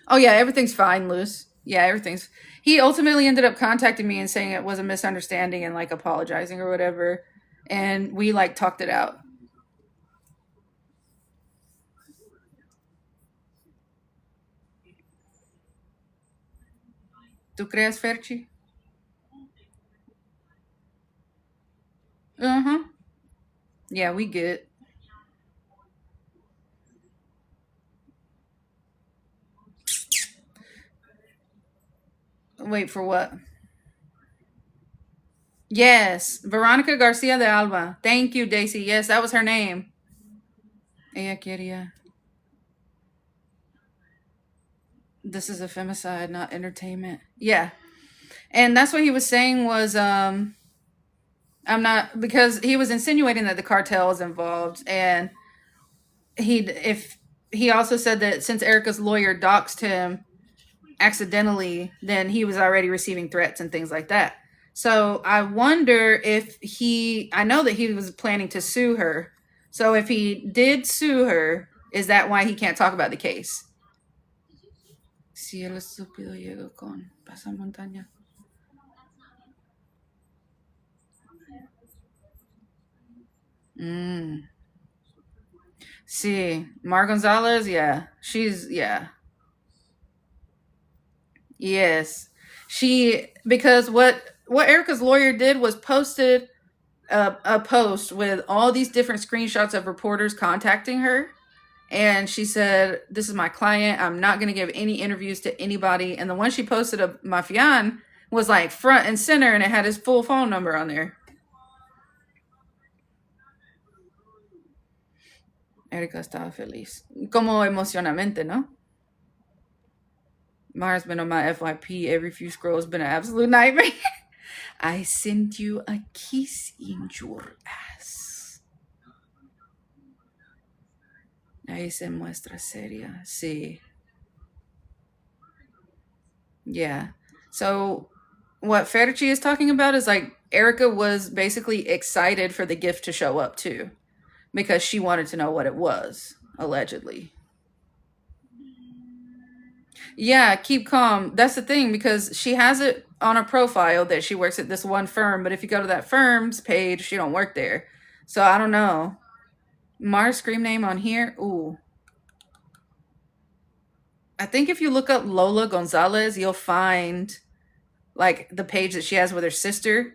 Oh, yeah, everything's fine, Luz. Yeah, everything's... He ultimately ended up contacting me and saying it was a misunderstanding and, like, apologizing or whatever. And we, like, talked it out. ¿Tú crees, Ferchi? Uh-huh. Yeah, we good. Wait, for what? Yes, Veronica Garcia de Alba. Thank you, Daisy. Yes, that was her name. Ella quería. This is a femicide, not entertainment. Yeah. And that's what he was saying was I'm not, because he was insinuating that the cartel is involved, and he also said that since Erica's lawyer doxed him accidentally, then he was already receiving threats and things like that. So I wonder if I know that he was planning to sue her. So if he did sue her, is that why he can't talk about the case? Si el estúpido llegó con pasamontaña. See, Mar Gonzalez, yeah. Yeah. Yes. Because what Erica's lawyer did was posted a post with all these different screenshots of reporters contacting her. And she said, "This is my client. I'm not going to give any interviews to anybody." And the one she posted of Mafian was like front and center, and it had his full phone number on there. Erika estaba feliz. Como emocionalmente, ¿no? Mara's been on my FYP. Every few scrolls been an absolute nightmare. I sent you a kiss in your ass. Ahí se muestra seria. Sí. Yeah. So what Ferrucci is talking about is like Erica was basically excited for the gift to show up too, because she wanted to know what it was, allegedly. Yeah, keep calm. That's the thing, because she has it on her profile that she works at this one firm, but if you go to that firm's page, she don't work there. So I don't know. Mars scream name on here. Ooh. I think if you look up Lola Gonzalez, you'll find like the page that she has with her sister.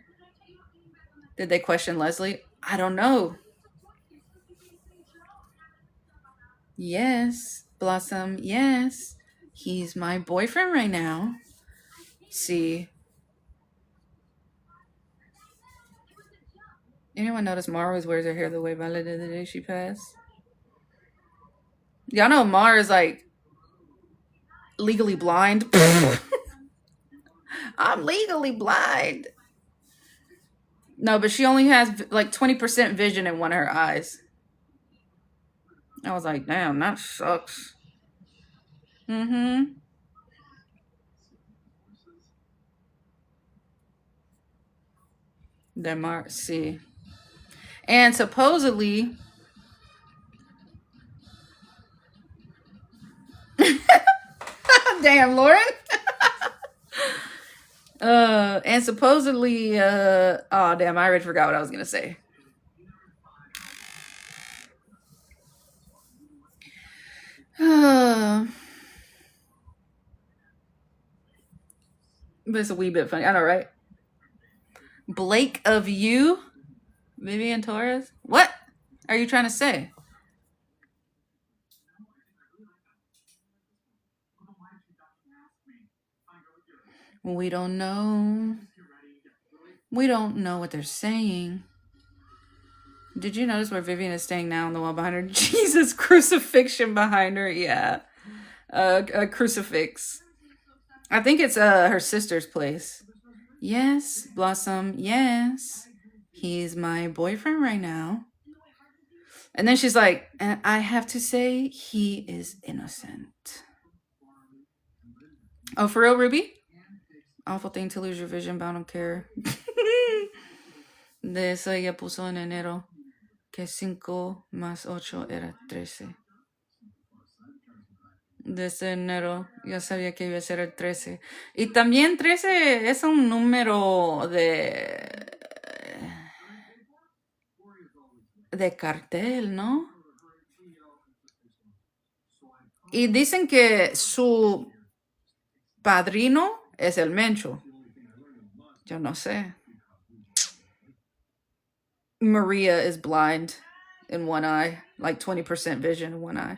Did they question Leslie? I don't know. Yes, Blossom, yes. He's my boyfriend right now. See. Anyone notice Mara always wears her hair the way Violet did the day she passed? Y'all know Mara is like legally blind. I'm legally blind. No, but she only has like 20% vision in one of her eyes. I was like, damn, that sucks. Mm-hmm. Then Mara, see. And supposedly... Damn, Lauren. And supposedly, oh damn, I already forgot what I was gonna say. But it's a wee bit funny. I know, right? Blake of you? Vivian Torres? What are you trying to say? We don't know. We don't know what they're saying. Did you notice where Vivian is staying now on the wall behind her? Jesus, crucifixion behind her. Yeah. A crucifix. I think it's her sister's place. Yes, Blossom. Yes. He's my boyfriend right now. And then she's like, and I have to say, he is innocent. Oh, for real, Ruby? Awful thing to lose your vision, but I don't care. De eso ella puso en enero que 5 más 8 era 13. Desde enero ya sabía que iba a ser el 13. Y también 13 es un número de cartel, ¿no? Y dicen que su padrino es el Mencho. Yo no sé. Maria is blind in one eye, like 20% vision in one eye.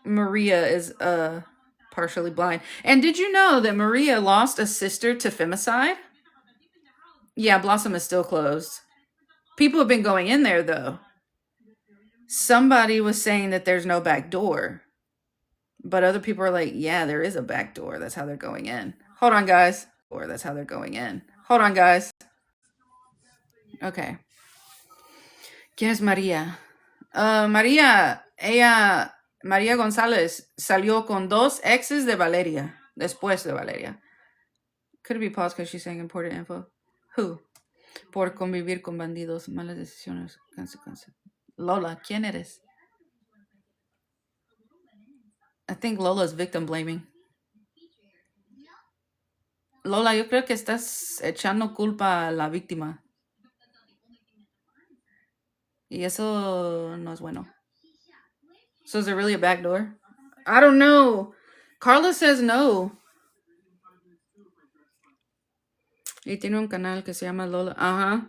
Maria is partially blind. And did you know that Maria lost a sister to femicide? Yeah, Blossom is still closed. People have been going in there, though. Somebody was saying that there's no back door. But other people are like, yeah, there is a back door. That's how they're going in. Hold on, guys. Or that's how they're going in. Hold on, guys. Okay. ¿Quién es María? María González salió con 2 exes de Valeria. Después de Valeria. Could it be paused because she's saying important info? Who? Por convivir con bandidos, malas decisiones, consecuencias. Lola, ¿quién eres? I think Lola's victim blaming. Lola, yo creo que estás echando culpa a la víctima. Y eso no es bueno. So is it really a back door? I don't know. Carla says no. Y tiene un canal que se llama Lola. Uh-huh.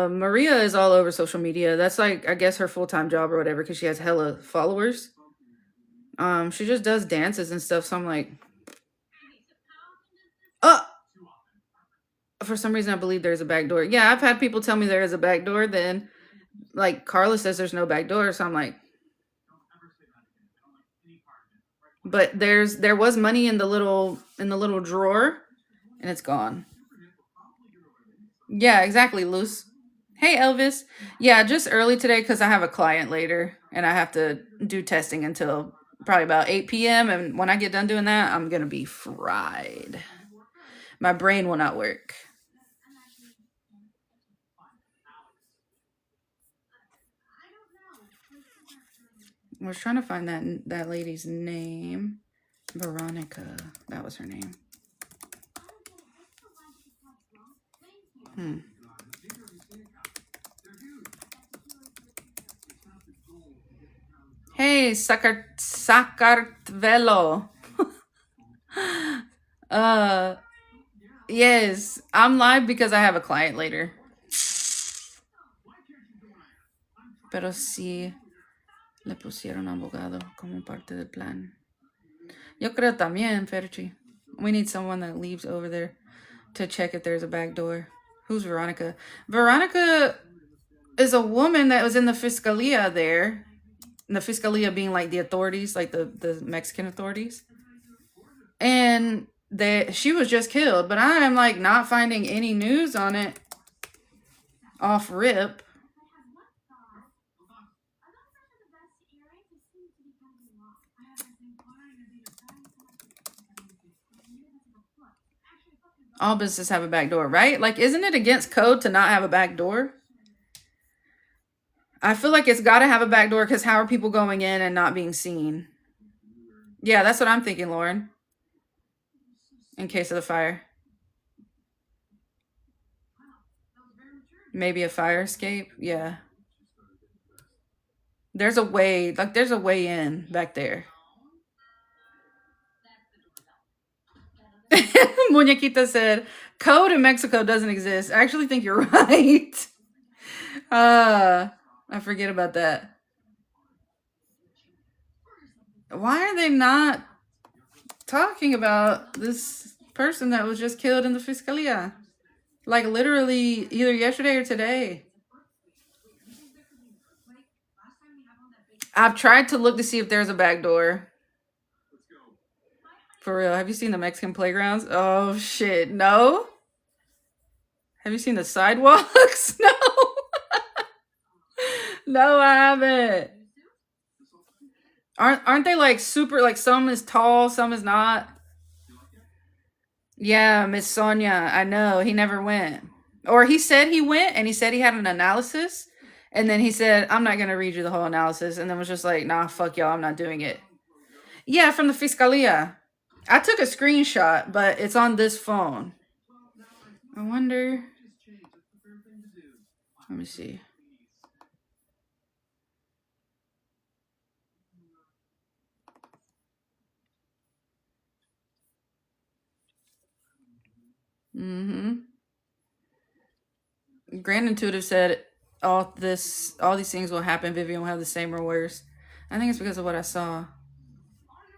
Maria is all over social media. That's like, I guess, her full-time job or whatever, because she has hella followers. She just does dances and stuff. So I'm like, for some reason, I believe there's a back door. Yeah, I've had people tell me there is a back door. Then, like, Carla says there's no back door. So I'm like, but there was money in the little drawer, and it's gone. Yeah, exactly, Luce. Hey, Elvis. Yeah, just early today because I have a client later, and I have to do testing until probably about 8 p.m. And when I get done doing that, I'm gonna be fried. My brain will not work. I was trying to find that lady's name. Veronica. That was her name. Hey, Sakartvelo. Yes, I'm live because I have a client later. Pero sí le pusieron abogado como parte del plan. Yo creo también, Ferchi. We need someone that leaves over there to check if there's a back door. Who's Veronica? Veronica is a woman that was in the Fiscalia there. And the Fiscalia being like the authorities, like the Mexican authorities. And she was just killed, but I am like not finding any news on it off rip. All businesses have a back door, right? Like, isn't it against code to not have a back door? I feel like it's got to have a back door because how are people going in and not being seen? Yeah, that's what I'm thinking, Lauren. In case of the fire. Maybe a fire escape? Yeah. There's a way in back there. Muñequita said, code in Mexico doesn't exist. I actually think you're right. I forget about that. Why are they not talking about this person that was just killed in the Fiscalia? Like literally either yesterday or today. I've tried to look to see if there's a back door. For real, have you seen the Mexican playgrounds? Oh shit, no? Have you seen the sidewalks? No. No, I haven't. Aren't they like super, like some is tall, some is not? Yeah, Miss Sonia, I know. He never went. Or he said he went and he said he had an analysis. And then he said, I'm not going to read you the whole analysis. And then was just like, nah, fuck y'all, I'm not doing it. Yeah, from the Fiscalia. I took a screenshot, but it's on this phone. I wonder. Let me see. Grand Intuitive said all these things will happen. Vivian will have the same or worse. I think it's because of what I saw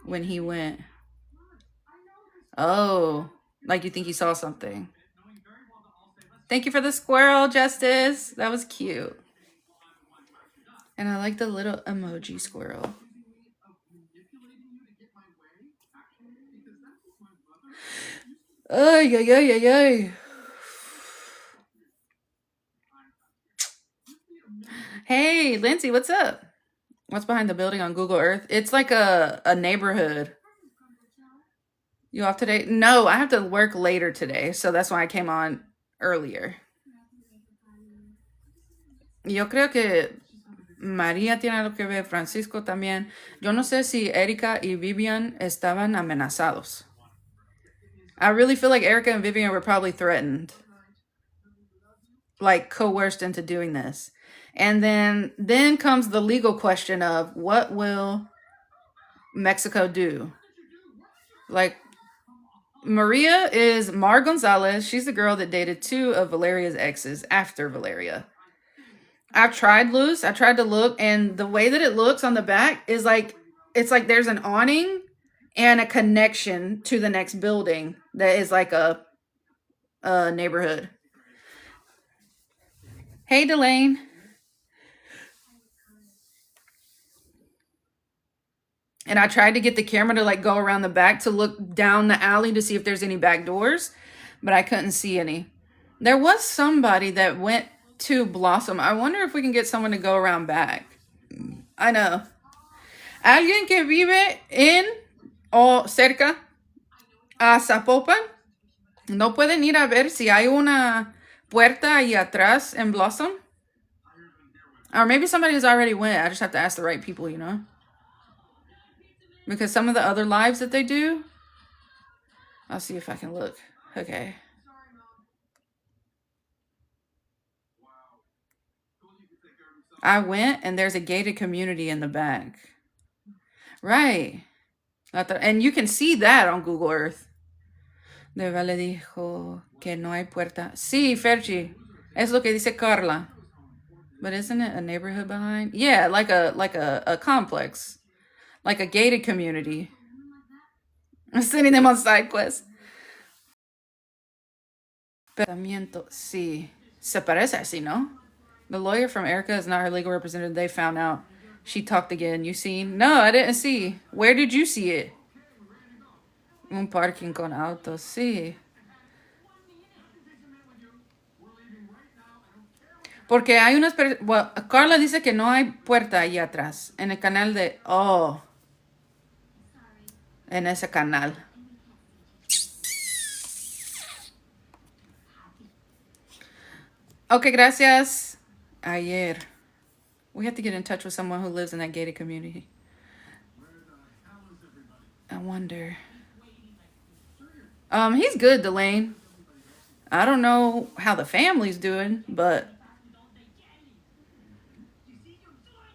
when he went. Oh, like you think he saw something. Thank you for the squirrel, Justice. That was cute. And I like the little emoji squirrel. Ay, ay, ay, ay, ay. Hey, Lindsay, what's up? What's behind the building on Google Earth? It's like a neighborhood. You off today? No, I have to work later today, so that's why I came on earlier. Yo creo que María tiene algo que ver, Francisco también. Yo no sé si Erika y Vivian estaban amenazados. I really feel like Erika and Vivian were probably threatened. Like coerced into doing this. And then comes the legal question of what will Mexico do? Like, Maria is Mar Gonzalez. She's the girl that dated 2 of Valeria's exes after Valeria. I've tried Luz. I tried to look, and the way that it looks on the back is like, it's like there's an awning and a connection to the next building that is like a neighborhood. Hey, Delane. And I tried to get the camera to like go around the back to look down the alley to see if there's any back doors, but I couldn't see any. There was somebody that went to Blossom. I wonder if we can get someone to go around back. I know. Alguien que vive en o cerca a Zapopan, ¿no pueden ir a ver si hay una puerta ahí atrás en Blossom? Or maybe somebody has already went. I just have to ask the right people, you know? Because some of the other lives that they do, I'll see if I can look. Okay. I went, and there's a gated community in the back. Right. And you can see that on Google Earth. De Valle dijo que no hay puerta. Sí, Ferchi. Es lo que dice Carla. But isn't it a neighborhood behind? Yeah, like a complex. Like a gated community. I'm sending them on side quests. Pensamiento. Sí. Se parece así, ¿no? The lawyer from Erica is not her legal representative. They found out. She talked again. You seen? No, I didn't see. Where did you see it? Un parking con autos. Sí. Porque hay unas... Well, Carla dice que no hay puerta ahí atrás. En el canal de... Oh. En ese canal. Okay, gracias. Ayer. We have to get in touch with someone who lives in that gated community. I wonder. He's good, Delane. I don't know how the family's doing, but...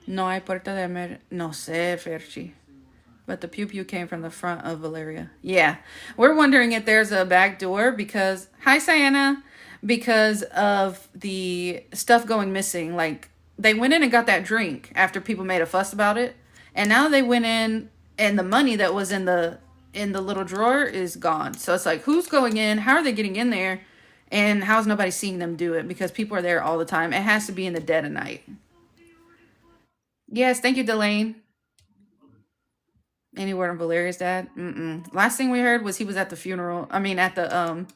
No hay puerta de no sé, Ferchi. But the pew-pew came from the front of Valeria. Yeah. We're wondering if there's a back door because... Hi, Sienna. Because of the stuff going missing. Like, they went in and got that drink after people made a fuss about it. And now they went in and the money that was in the little drawer is gone. So it's like, who's going in? How are they getting in there? And how's nobody seeing them do it? Because people are there all the time. It has to be in the dead of night. Yes, thank you, Delane. Any word on Valeria's dad? Last thing we heard was he was at the funeral. I mean, at the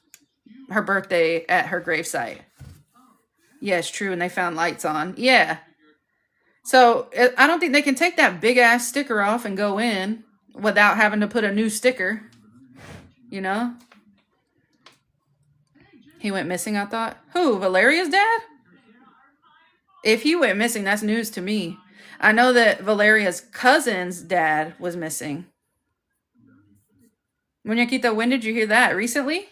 her birthday at her gravesite. Yeah, it's true. And they found lights on. Yeah. So I don't think they can take that big ass sticker off and go in without having to put a new sticker. You know? He went missing, I thought. Who? Valeria's dad? If he went missing, that's news to me. I know that Valeria's cousin's dad was missing. Muñequita, when did you hear that? Recently?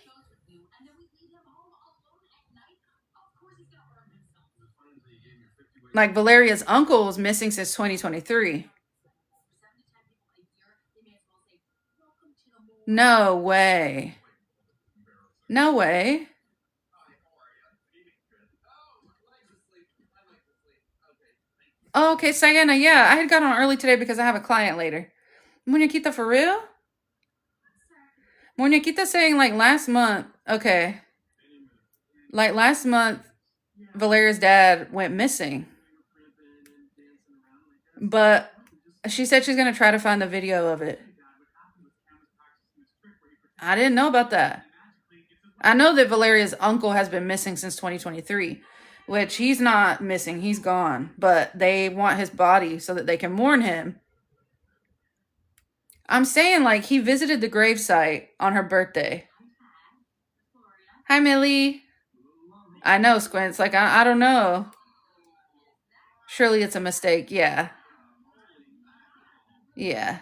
Like, Valeria's uncle was missing since 2023. No way. No way. Oh, okay, Sayana, yeah. I had got on early today because I have a client later. Muñequita, for real? Muñequita saying, like, last month. Okay. Like, last month, Valeria's dad went missing. But she said she's going to try to find the video of it. I didn't know about that. I know that Valeria's uncle has been missing since 2023, which he's not missing. He's gone. But they want his body so that they can mourn him. I'm saying, like, he visited the gravesite on her birthday. Hi, Millie. I know, Squints. Like, I don't know. Surely it's a mistake. Yeah. Yeah.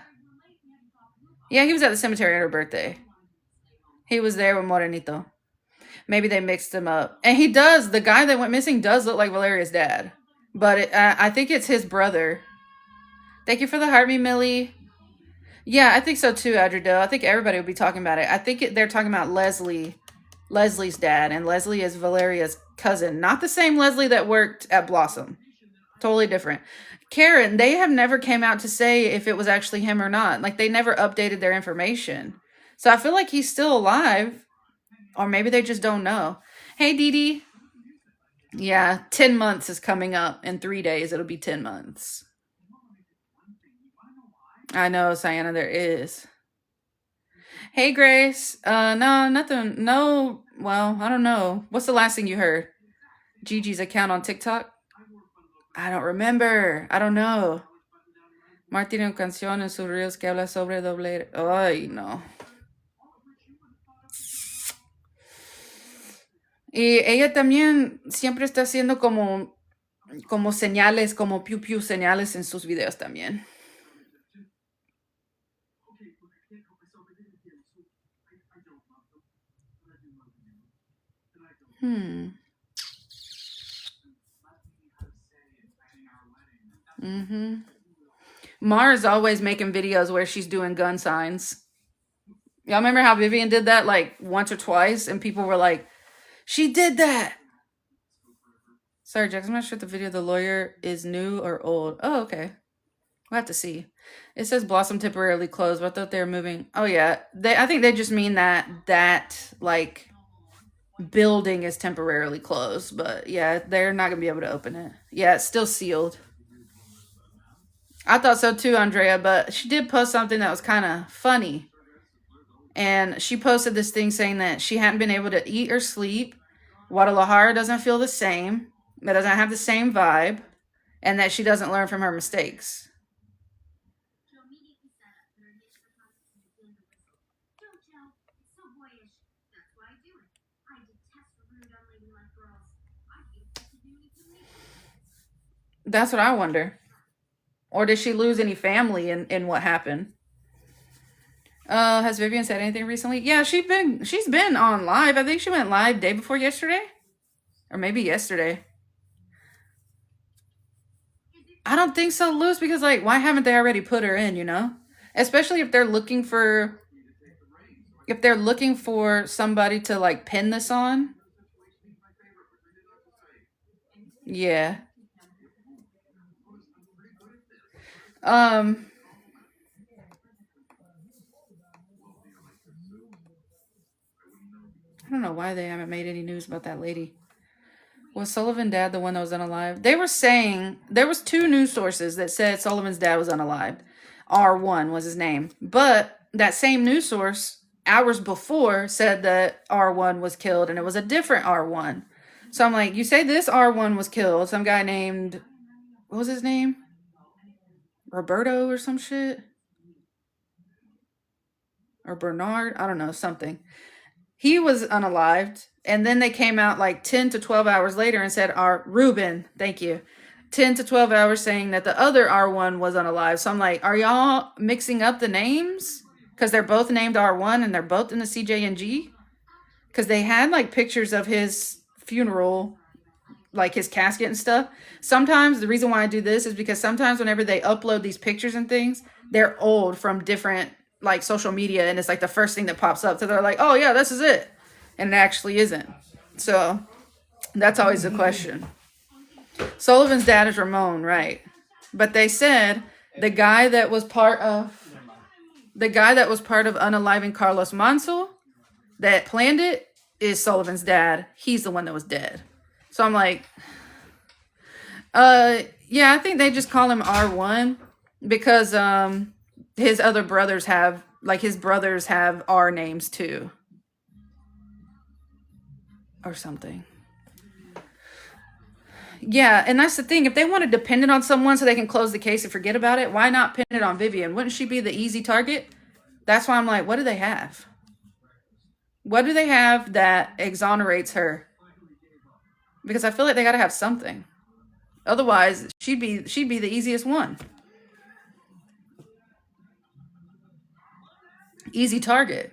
Yeah, he was at the cemetery on her birthday. He was there with Morenito. Maybe they mixed him up. And he does. The guy that went missing does look like Valeria's dad. but I think it's his brother. Thank you for the heart, me, Millie. Yeah, I think so too, Adriel. I think everybody would be talking about it. I think they're talking about Leslie's dad, and Leslie is Valeria's cousin. Not the same Leslie that worked at Blossom. Totally different. Karen, they have never came out to say if it was actually him or not. Like, they never updated their information. So I feel like he's still alive, or maybe they just don't know. Hey, Dee Dee. Yeah, 10 months is coming up. In 3 days, it'll be 10 months. I know, Sienna, there is. Hey, Grace. No, nothing. No, well, I don't know. What's the last thing you heard? Gigi's account on TikTok? I don't remember. I don't know. Mar tiene una canción en sus reels que habla sobre doble. Ay, no. Y ella también siempre está haciendo como señales, como piu piu señales en sus videos también. Mara's always making videos where she's doing gun signs. Y'all remember how Vivian did that like once or twice and people were like, she did that. Sorry, Jax, I'm not sure if the video of the lawyer is new or old. Oh, okay. We'll have to see. It says Blossom temporarily closed, but I thought they were moving. Oh, yeah. I think they just mean that like, building is temporarily closed. But, yeah, they're not going to be able to open it. Yeah, it's still sealed. I thought so, too, Andrea. But she did post something that was kind of funny. And she posted this thing saying that she hadn't been able to eat or sleep. Guadalajara doesn't feel the same. That doesn't have the same vibe. And that she doesn't learn from her mistakes. That's what I wonder. Or did she lose any family in what happened? Has Vivian said anything recently? Yeah, she's been on live. I think she went live day before yesterday. Or maybe yesterday. I don't think so, Luz, because like, why haven't they already put her in, you know? Especially if they're looking for somebody to like pin this on. Yeah. I don't know why they haven't made any news about that lady. Was Sullivan's dad the one that was unalive? They were saying there was 2 news sources that said Sullivan's dad was unalive. R1 was his name. But that same news source hours before said that R1 was killed and it was a different R1. So I'm like, you say this R1 was killed. Some guy named, what was his name? Roberto or some shit? Or Bernard? I don't know, something. He was unalived. And then they came out like 10 to 12 hours later and said, Ruben, thank you. 10 to 12 hours saying that the other R1 was unalive. So I'm like, are y'all mixing up the names? Because they're both named R1 and they're both in the CJNG? Because they had like pictures of his funeral, like his casket and stuff. Sometimes the reason why I do this is because sometimes whenever they upload these pictures and things, they're old from different like social media and it's like the first thing that pops up. So they're like, oh yeah, this is it. And it actually isn't. So that's always the question. Sullivan's dad is Ramon, right? But they said the guy that was part of unaliving Carlos Mansell that planned it is Sullivan's dad. He's the one that was dead. So I'm like, yeah, I think they just call him R1 because his other brothers have R names too. Or something. Yeah, and that's the thing. If they want to depend it on someone so they can close the case and forget about it, why not pin it on Vivian? Wouldn't she be the easy target? That's why I'm like, what do they have? What do they have that exonerates her? Because I feel like they got to have something. Otherwise, she'd be the easiest one. Easy target.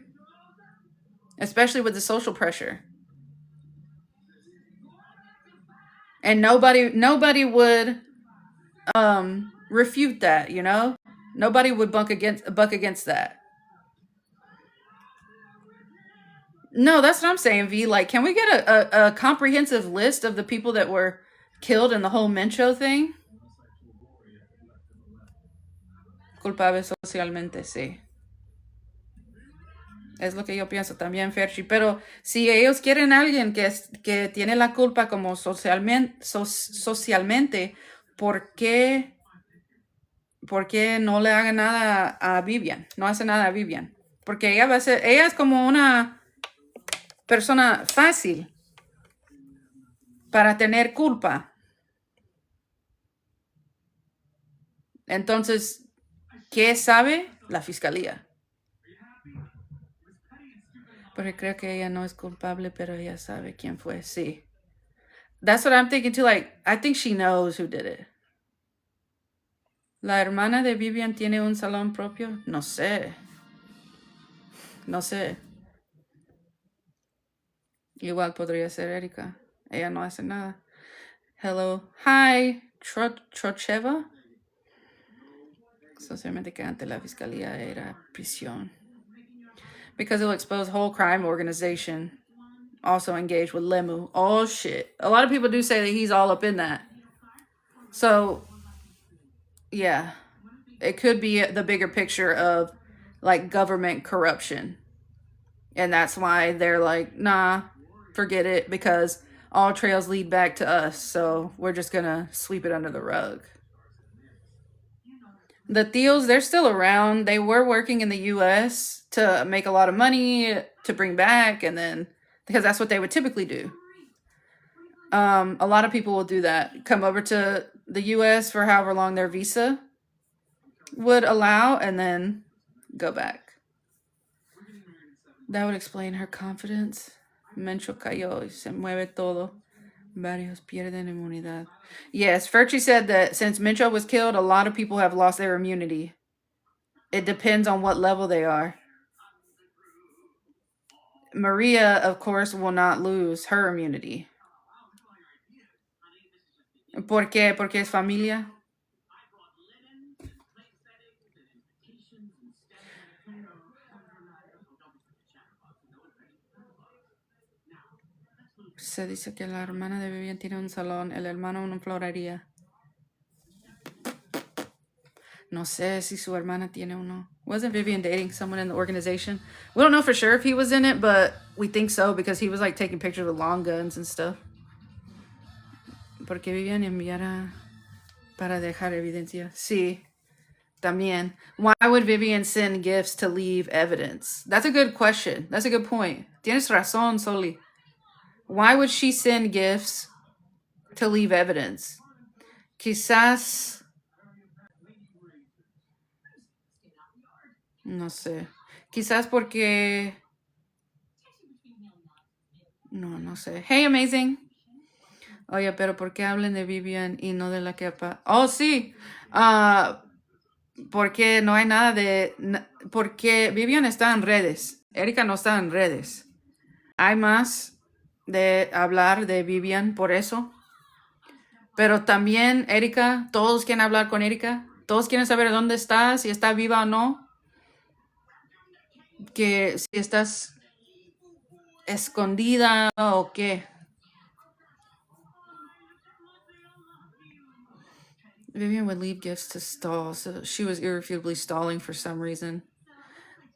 Especially with the social pressure. And nobody would refute that, you know? Nobody would buck against that. No, that's what I'm saying, V. Like, can we get a comprehensive list of the people that were killed in the whole Mencho thing? Culpables socialmente, sí. Es lo que yo pienso también, Ferchi. Pero si ellos quieren a alguien que tiene la culpa como socialmente, ¿por qué no le haga nada a Vivian? No hace nada a Vivian. Porque ella es como una persona fácil para tener culpa. Entonces, ¿qué sabe la fiscalía? Porque creo que ella no es culpable, pero ella sabe quién fue. Sí. That's what I'm thinking too. Like, I think she knows who did it. ¿La hermana de Vivian tiene un salón propio? No sé. No sé. Igual podría ser Erika. Ella no hace nada. Hello. Hi. Trocheva. Socialmente que ante la fiscalía era prisión. Because it'll expose whole crime organization. Also engaged with Lemu. Oh, shit. A lot of people do say that he's all up in that. So, yeah. It could be the bigger picture of, like, government corruption. And that's why they're like, nah, forget it, because all trails lead back to us. So we're just going to sweep it under the rug. The Thiels, they're still around. They were working in the U.S. to make a lot of money to bring back, and then because that's what they would typically do. A lot of people will do that. Come over to the U.S. for however long their visa would allow, and then go back. That would explain her confidence. Mencho cayó y se mueve todo. Varios pierden inmunidad. Yes, Furchi said that since Mencho was killed, a lot of people have lost their immunity. It depends on what level they are. Maria, of course, will not lose her immunity. ¿Por qué? Porque es familia. Se dice que la hermana de Vivian tiene un salón, el hermano una florería. No sé si su hermana tiene uno. Wasn't Vivian dating someone in the organization? We don't know for sure if he was in it, but we think so because he was like taking pictures with long guns and stuff. Porque Vivian enviara para dejar evidencia. Sí, también. Why would Vivian send gifts to leave evidence? That's a good question. That's a good point. Tienes razón, Soli. Why would she send gifts to leave evidence? Quizás... No sé. Quizás porque... No sé. Hey, amazing. Oye, pero ¿por qué hablen de Vivian y no de la Kepa? Oh, sí. Porque no hay nada de... Porque Vivian está en redes. Erika no está en redes. Hay más de hablar de Vivian por eso. Pero también Erika, todos quieren hablar con Erika. Todos quieren saber dónde está, si está viva o no. Que si estás escondida o qué. Vivian would leave gifts to stall, so she was irrefutably stalling for some reason.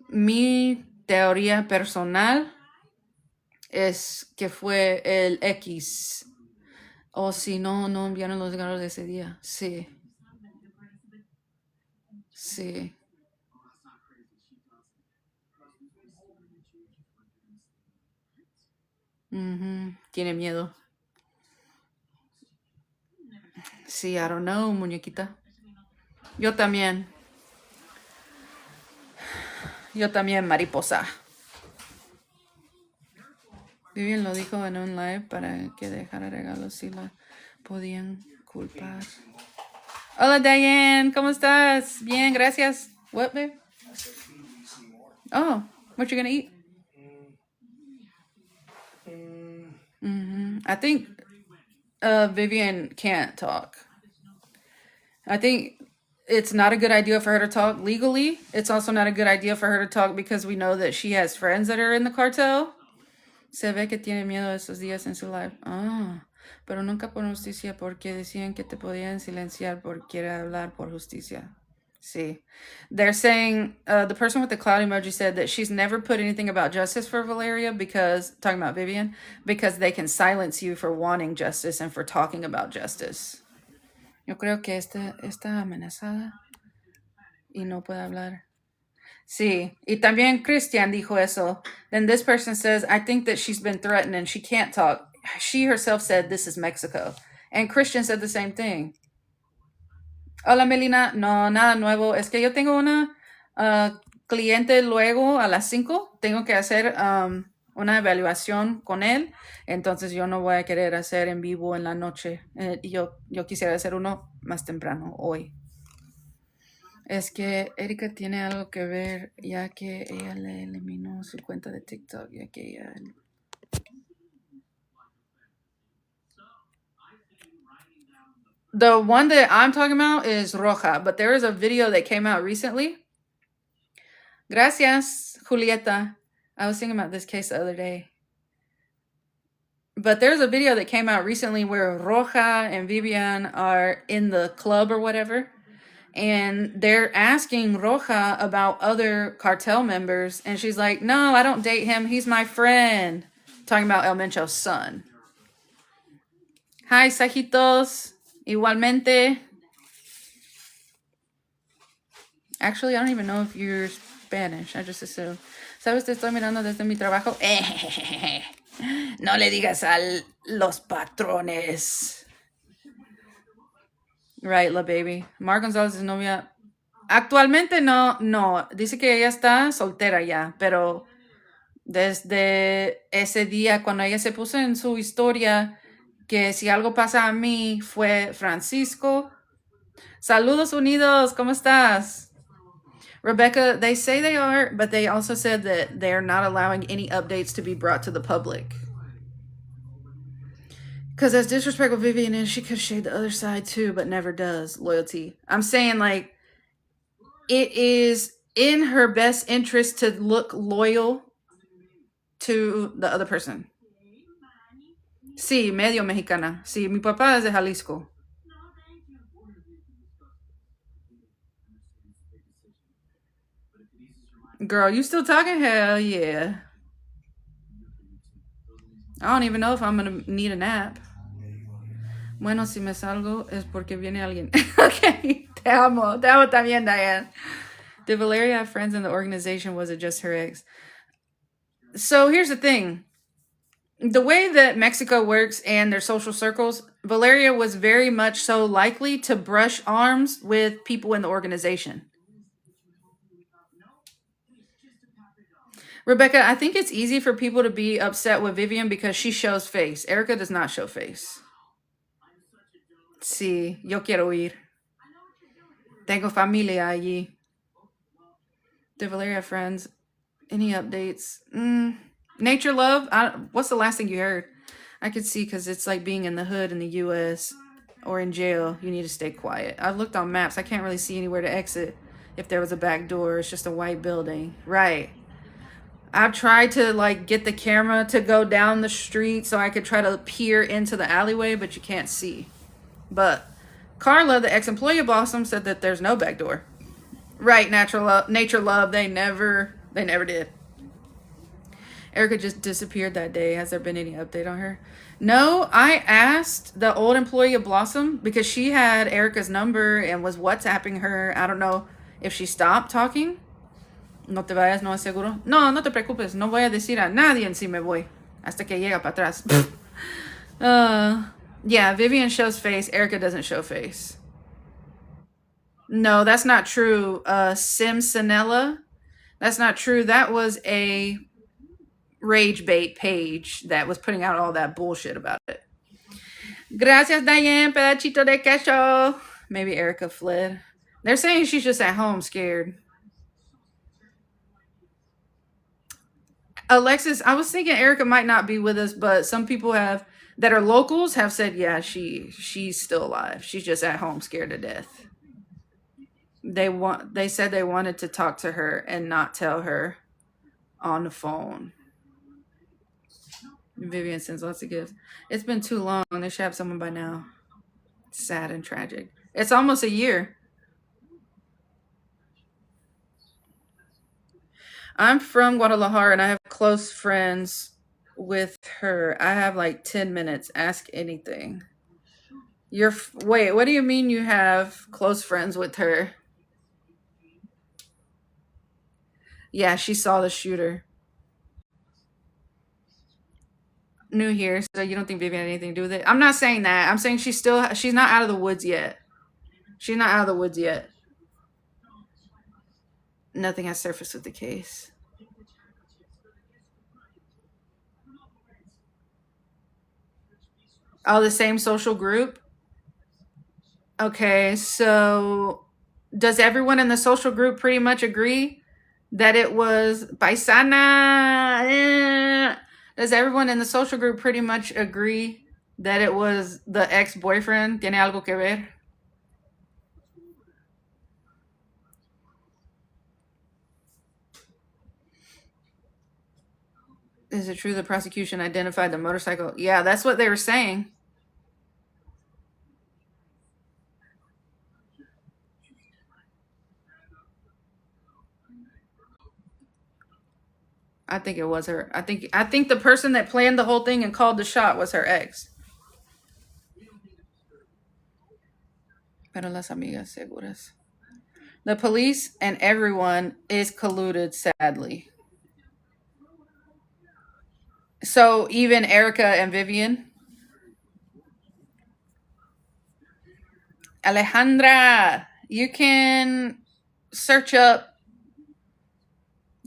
Mi teoría personal es que fue el X. O si no enviaron los regalos de ese día. Sí. Sí. Tiene miedo. Sí, I don't know, muñequita. Yo también, mariposa. Vivian lo dijo en un live para que dejara regalos si la podían culpar. Hola, Diane, ¿cómo estás? Bien, gracias. What, babe? Oh, what you gonna eat? I think Vivian can't talk. I think it's not a good idea for her to talk legally. It's also not a good idea for her to talk because we know that she has friends that are in the cartel. Se ve que tiene miedo esos días en su live. Ah, pero nunca por justicia porque decían que te podían silenciar por querer hablar por justicia. See, they're saying the person with the cloud emoji said that she's never put anything about justice for Valeria because, talking about Vivian, because they can silence you for wanting justice and for talking about justice. Yo creo que está amenazada y no puede hablar. Sí, y también Christian dijo eso. Then this person says, I think that she's been threatened and she can't talk. She herself said this is Mexico. And Christian said the same thing. Hola Melina, no, nada nuevo. Es que yo tengo una cliente luego a las 5. Tengo que hacer una evaluación con él. Entonces yo no voy a querer hacer en vivo en la noche. Yo quisiera hacer uno más temprano hoy. Es que Erika tiene algo que ver, ya que ella le eliminó su cuenta de TikTok, ya que ella... The one that I'm talking about is Roja, but there is a video that came out recently. Gracias, Julieta. I was thinking about this case the other day. But there's a video that came out recently where Roja and Vivian are in the club or whatever. And they're asking Roja about other cartel members. And she's like, no, I don't date him. He's my friend. Talking about El Mencho's son. Hi, Sajitos. Igualmente. Actually, I don't even know if you're Spanish. I just assume. ¿Sabes? Te estoy mirando desde mi trabajo. No le digas a los patrones. Right, la baby. Mar González es novia. Actualmente no. Dice que ella está soltera ya, pero desde ese día cuando ella se puso en su historia que si algo pasa a mí fue Francisco. Saludos unidos, ¿cómo estás? Rebecca, they say they are, but they also said that they're not allowing any updates to be brought to the public. Because as disrespectful Vivian is, she could shade the other side too, but never does. Loyalty. I'm saying, like, it is in her best interest to look loyal to the other person. Sí, medio mexicana. Sí, mi papá es de Jalisco. Girl, you still talking? Hell yeah. I don't even know if I'm going to need a nap. Bueno, si me salgo es porque viene alguien. Okay, te amo también, Diane. Did Valeria have friends in the organization? Was it just her ex? So here's the thing. The way that Mexico works and their social circles, Valeria was very much so likely to brush arms with people in the organization. Rebecca, I think it's easy for people to be upset with Vivian because she shows face. Erika does not show face. Sí, yo quiero ir. Tengo familia allí. Did Valeria have friends? Any updates? Nature Love? What's the last thing you heard? I could see because it's like being in the hood in the U.S. or in jail. You need to stay quiet. I looked on maps. I can't really see anywhere to exit if there was a back door. It's just a white building. Right. I've tried to like get the camera to go down the street so I could try to peer into the alleyway, but you can't see. But Carla, the ex-employee of Blossom, said that there's no back door. Right, Nature Love, they never did. Erika just disappeared that day. Has there been any update on her? No, I asked the old employee of Blossom because she had Erika's number and was WhatsApping her. I don't know if she stopped talking. No te vayas, no es seguro. No, no te preocupes. No voy a decir a nadie si me voy. Hasta que llega para atrás. Yeah, Vivian shows face. Erika doesn't show face. No, that's not true. Simsonella. That's not true. That was a rage bait page that was putting out all that bullshit about it. Gracias, Diane, pedacito de queso. Maybe Erika fled. They're saying she's just at home scared. Alexis, I was thinking Erica might not be with us, but some people have that are locals have said, yeah, she's still alive. She's just at home scared to death. They said they wanted to talk to her and not tell her on the phone. Vivian sends lots of gifts. It's been too long. They should have someone by now. Sad and tragic. It's almost a year. I'm from Guadalajara and I have close friends with her. I have like 10 minutes. Ask anything. Wait, what do you mean you have close friends with her? Yeah, she saw the shooter. New here, so you don't think Vivian had anything to do with it? I'm not saying that. I'm saying she's not out of the woods yet. She's not out of the woods yet. Nothing has surfaced with the case. Oh, the same social group? Okay, so does everyone in the social group pretty much agree that it was paisana? Does everyone in the social group pretty much agree that it was the ex-boyfriend? ¿Tiene algo que ver? Is it true the prosecution identified the motorcycle? Yeah, that's what they were saying. I think it was her. I think the person that planned the whole thing and called the shot was her ex. Pero las amigas seguras. The police and everyone is colluded, sadly. So even Erica and Vivian. Alejandra, you can search up.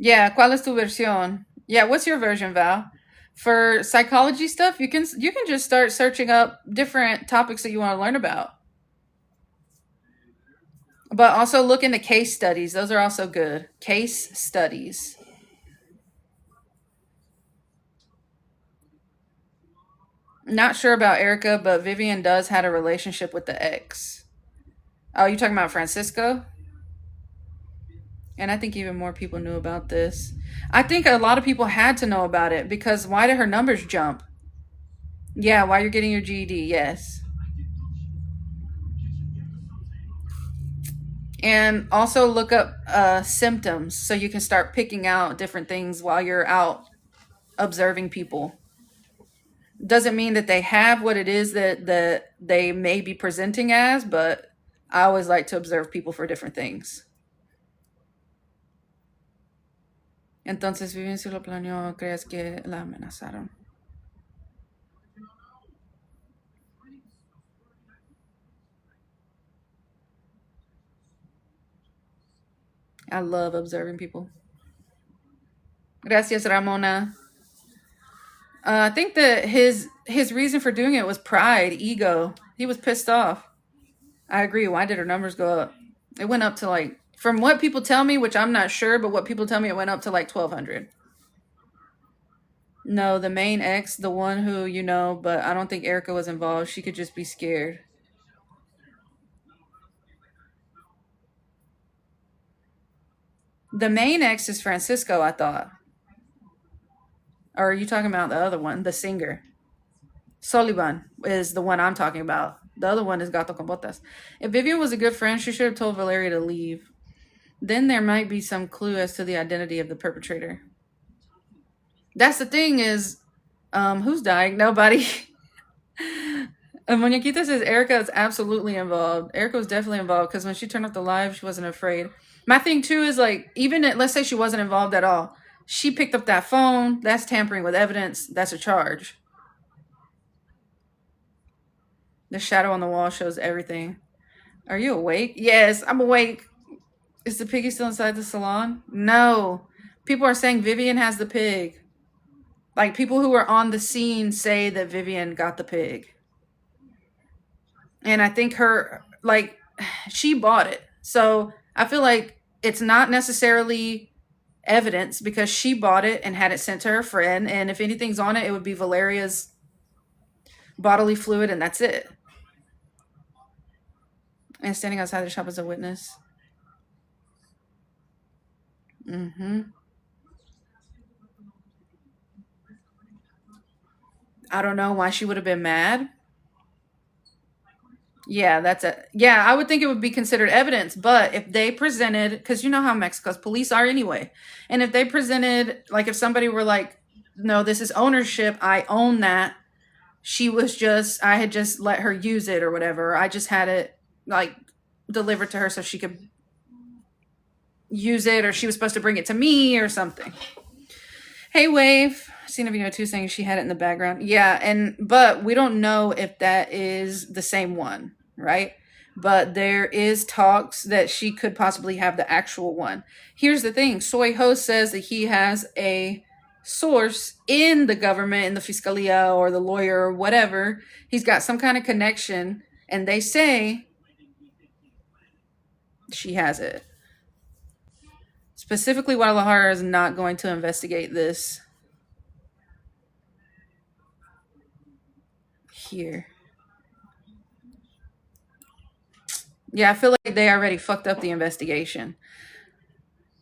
Yeah, ¿cuál es tu versión? Yeah, what's your version, Val? For psychology stuff, you can just start searching up different topics that you want to learn about. But also look into case studies. Those are also good. Case studies. Not sure about Erica, but Vivian does had a relationship with the ex. Oh, you talking about Francisco? And I think even more people knew about this. I think a lot of people had to know about it because why did her numbers jump? Yeah, while you're getting your GED, yes. And also look up symptoms so you can start picking out different things while you're out observing people. Doesn't mean that they have what it is that they may be presenting as, but I always like to observe people for different things. Entonces, Vivian si lo planeó, ¿crees que la amenazaron? I love observing people. Gracias, Ramona. I think that his reason for doing it was pride, ego. He was pissed off. I agree. Why did her numbers go up? It went up to like, from what people tell me, which I'm not sure, but what people tell me, it went up to like 1,200. No, the main ex, the one who you know, but I don't think Erica was involved. She could just be scared. The main ex is Francisco, I thought. Or are you talking about the other one, the singer? Solivan is the one I'm talking about. The other one is Gato con Botas. If Vivian was a good friend, she should have told Valeria to leave. Then there might be some clue as to the identity of the perpetrator. That's the thing is, who's dying? Nobody. Muñequita says Erica is absolutely involved. Erica was definitely involved because when she turned off the live, she wasn't afraid. My thing too is like, even let's say she wasn't involved at all. She picked up that phone. That's tampering with evidence. That's a charge. The shadow on the wall shows everything. Are you awake? Yes, I'm awake. Is the piggy still inside the salon? No. People are saying Vivian has the pig. Like, people who were on the scene say that Vivian got the pig. And I think she bought it. So I feel like it's not necessarily evidence because she bought it and had it sent to her friend. And if anything's on it, it would be Valeria's bodily fluid, and that's it. And standing outside the shop as a witness. Mm-hmm. I don't know why she would have been mad. Yeah, that's it. Yeah, I would think it would be considered evidence, but if they presented, because you know how Mexico's police are anyway, and if they presented, like if somebody were like, no, this is ownership, I own that, I had just let her use it or whatever, I just had it like delivered to her so she could use it, or she was supposed to bring it to me or something. Hey, Wave. I've seen a video too saying she had it in the background. Yeah, but we don't know if that is the same one, right? But there is talks that she could possibly have the actual one. Here's the thing. Soy Ho says that he has a source in the government, in the Fiscalia or the lawyer or whatever. He's got some kind of connection, and they say she has it. Specifically, Guadalajara is not going to investigate this here. Yeah, I feel like they already fucked up the investigation.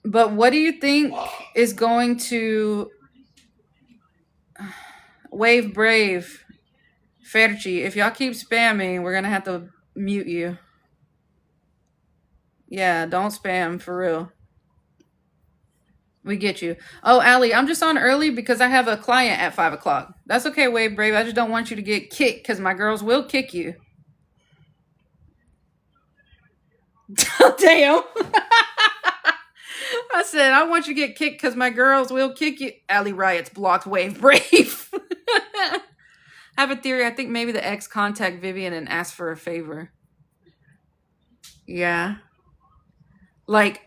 But what do you think is going to Wave Brave Ferchi? If y'all keep spamming, we're gonna have to mute you. Yeah, don't spam for real. We get you. Oh, Allie, I'm just on early because I have a client at 5 o'clock. That's okay, Wave Brave. I just don't want you to get kicked because my girls will kick you. Damn. I said, I want you to get kicked because my girls will kick you. Allie Riot's blocked Wave Brave. I have a theory. I think maybe the ex contact Vivian and ask for a favor. Yeah. Like,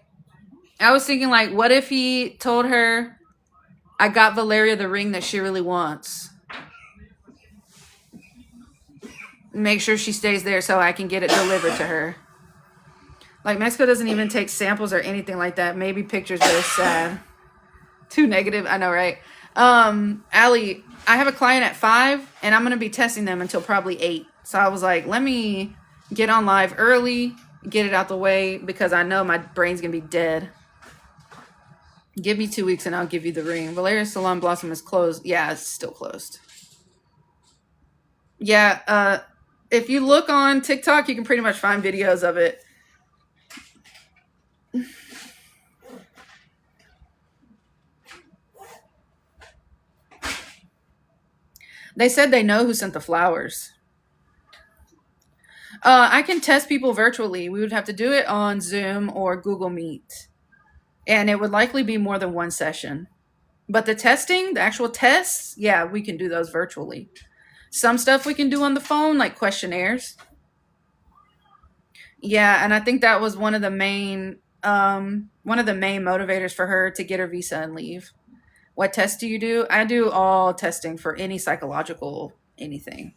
I was thinking, like, what if he told her, I got Valeria the ring that she really wants. Make sure she stays there so I can get it delivered to her. Like, Mexico doesn't even take samples or anything like that. Maybe pictures, but it's sad. Too negative. I know, right? Allie, I have a client at 5, and I'm going to be testing them until probably 8. So I was like, let me get on live early, get it out the way, because I know my brain's going to be dead. Give me 2 weeks and I'll give you the ring. Valeria's Salon Blossom is closed. Yeah, it's still closed. Yeah, if you look on TikTok, you can pretty much find videos of it. They said they know who sent the flowers. I can test people virtually. We would have to do it on Zoom or Google Meet. And it would likely be more than one session. But the testing, the actual tests, yeah, we can do those virtually. Some stuff we can do on the phone, like questionnaires. Yeah, and I think that was one of the main motivators for her to get her visa and leave. What tests do you do? I do all testing for any psychological anything.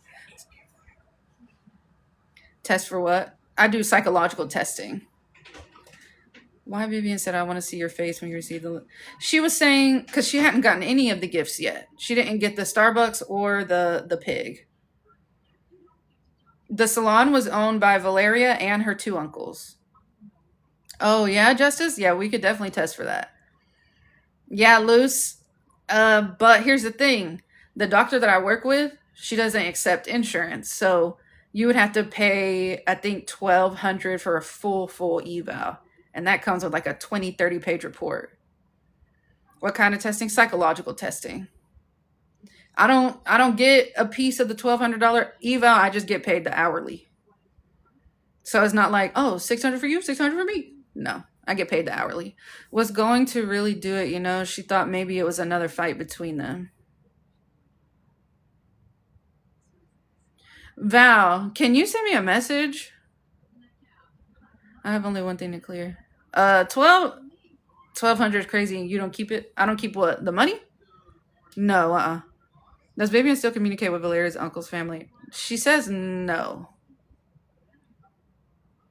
Test for what? I do psychological testing. Why Vivian said, I want to see your face when you receive the... She was saying, because she hadn't gotten any of the gifts yet. She didn't get the Starbucks or the pig. The salon was owned by Valeria and her 2 uncles. Oh, yeah, Justice? Yeah, we could definitely test for that. Yeah, Luce. But here's the thing. The doctor that I work with, she doesn't accept insurance. So you would have to pay, I think, $1,200 for a full eval. And that comes with like a 20, 30 page report. What kind of testing? Psychological testing. I don't get a piece of the $1,200 eval. I just get paid the hourly. So it's not like, oh, $600 for you, $600 for me. No, I get paid the hourly. Was going to really do it, she thought maybe it was another fight between them. Val, can you send me a message? I have only one thing to clear. $1,200 is crazy and you don't keep it? I don't keep what? The money? No, Does Vivian still communicate with Valeria's uncle's family? She says no.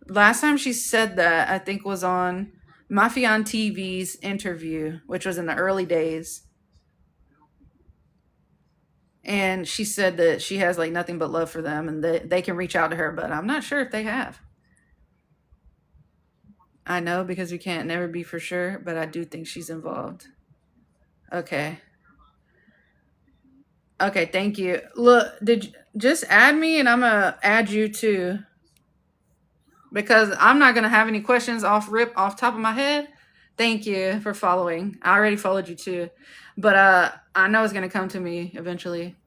Last time she said that, I think, was on Mafia on TV's interview, which was in the early days. And she said that she has like nothing but love for them and that they can reach out to her, but I'm not sure if they have. I know because we can't never be for sure, but I do think she's involved. Okay. Okay, thank you. Look, just add me and I'm gonna add you too. Because I'm not gonna have any questions off top of my head. Thank you for following. I already followed you too. But I know it's gonna come to me eventually.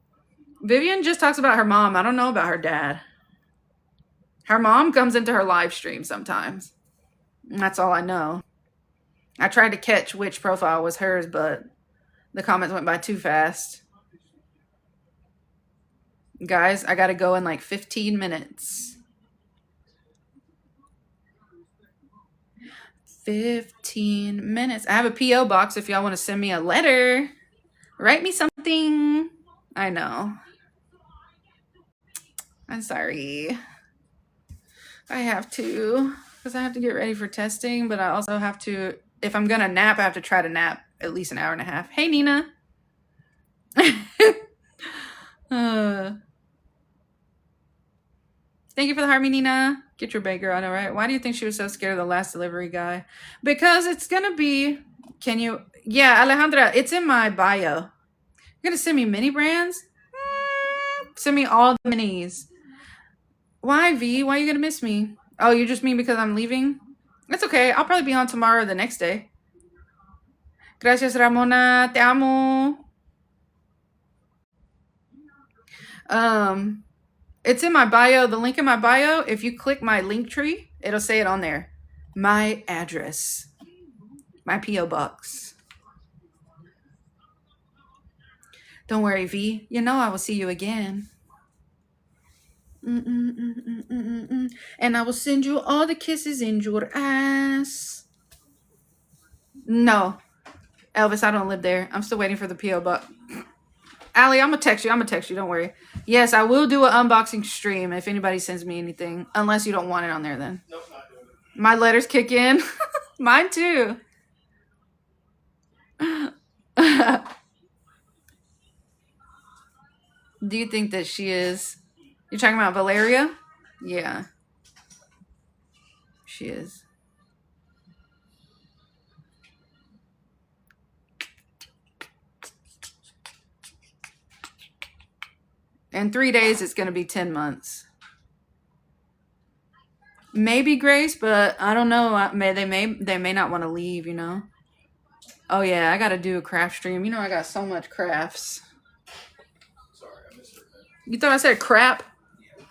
Vivian just talks about her mom. I don't know about her dad. Her mom comes into her live stream sometimes. And that's all I know. I tried to catch which profile was hers, but the comments went by too fast. Guys, I gotta go in like 15 minutes. 15 minutes. I have a P.O. box if y'all want to send me a letter. Write me something. I know. I'm sorry. I have to. Because I have to get ready for testing. But I also have to, if I'm going to nap, I have to try to nap at least an hour and a half. Hey, Nina. Thank you for the heart, Nina. Get your baker on, all right? Why do you think she was so scared of the last delivery guy? Because it's going to be... Can you... Yeah, Alejandra, it's in my bio. You're going to send me mini brands? Send me all the minis. Why, V? Why are you going to miss me? Oh, you just mean because I'm leaving? It's okay. I'll probably be on tomorrow or the next day. Gracias, Ramona. Te amo. It's in my bio. The link in my bio, if you click my link tree, it'll say it on there. My address. My P.O. box. Don't worry, V. You know I will see you again. And I will send you all the kisses in your ass. No. Elvis, I don't live there. I'm still waiting for the P.O. box. Allie, I'm going to text you. Don't worry. Yes, I will do an unboxing stream if anybody sends me anything. Unless you don't want it on there then. Nope, not doing it. My letters kick in. Mine too. Do you think that she is... You're talking about Valeria? Yeah. She is. In 3 days, it's going to be 10 months. Maybe Grace, but I don't know. They may not want to leave, you know. Oh yeah, I got to do a craft stream. You know, I got so much crafts. Sorry, I misheard that. You thought I said crap? Yeah.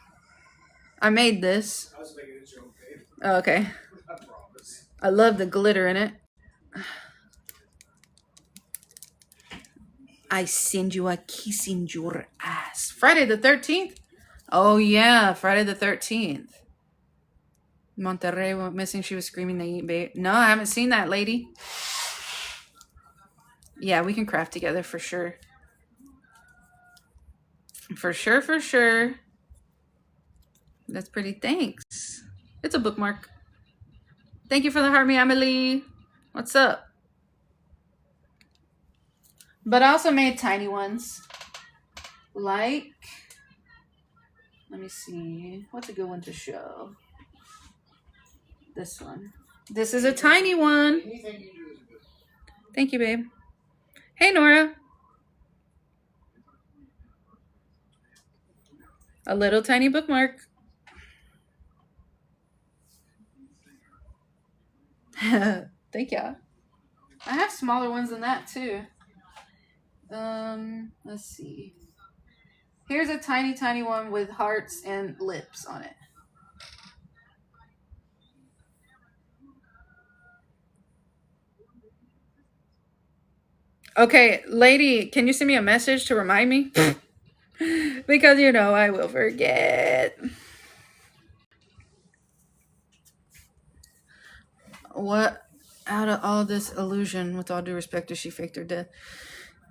I made this. I was making a joke, babe. Oh, okay. I promise. I love the glitter in it. I send you a kiss in your ass. Friday the 13th? Oh, yeah. Friday the 13th. Monterrey went missing. She was screaming they eat bait. No, I haven't seen that lady. Yeah, we can craft together for sure. For sure. That's pretty. Thanks. It's a bookmark. Thank you for the heart, me, Emily. What's up? But I also made tiny ones. Like, let me see. What's a good one to show? This one. This is a tiny one. Anything you do is a good one. Thank you, babe. Hey, Nora. A little tiny bookmark. Thank you. I have smaller ones than that, too. Let's see. Here's a tiny one with hearts and lips on it. Okay, lady, can you send me a message to remind me? Because you know I will forget. What out of all this illusion, with all due respect, if she faked her death?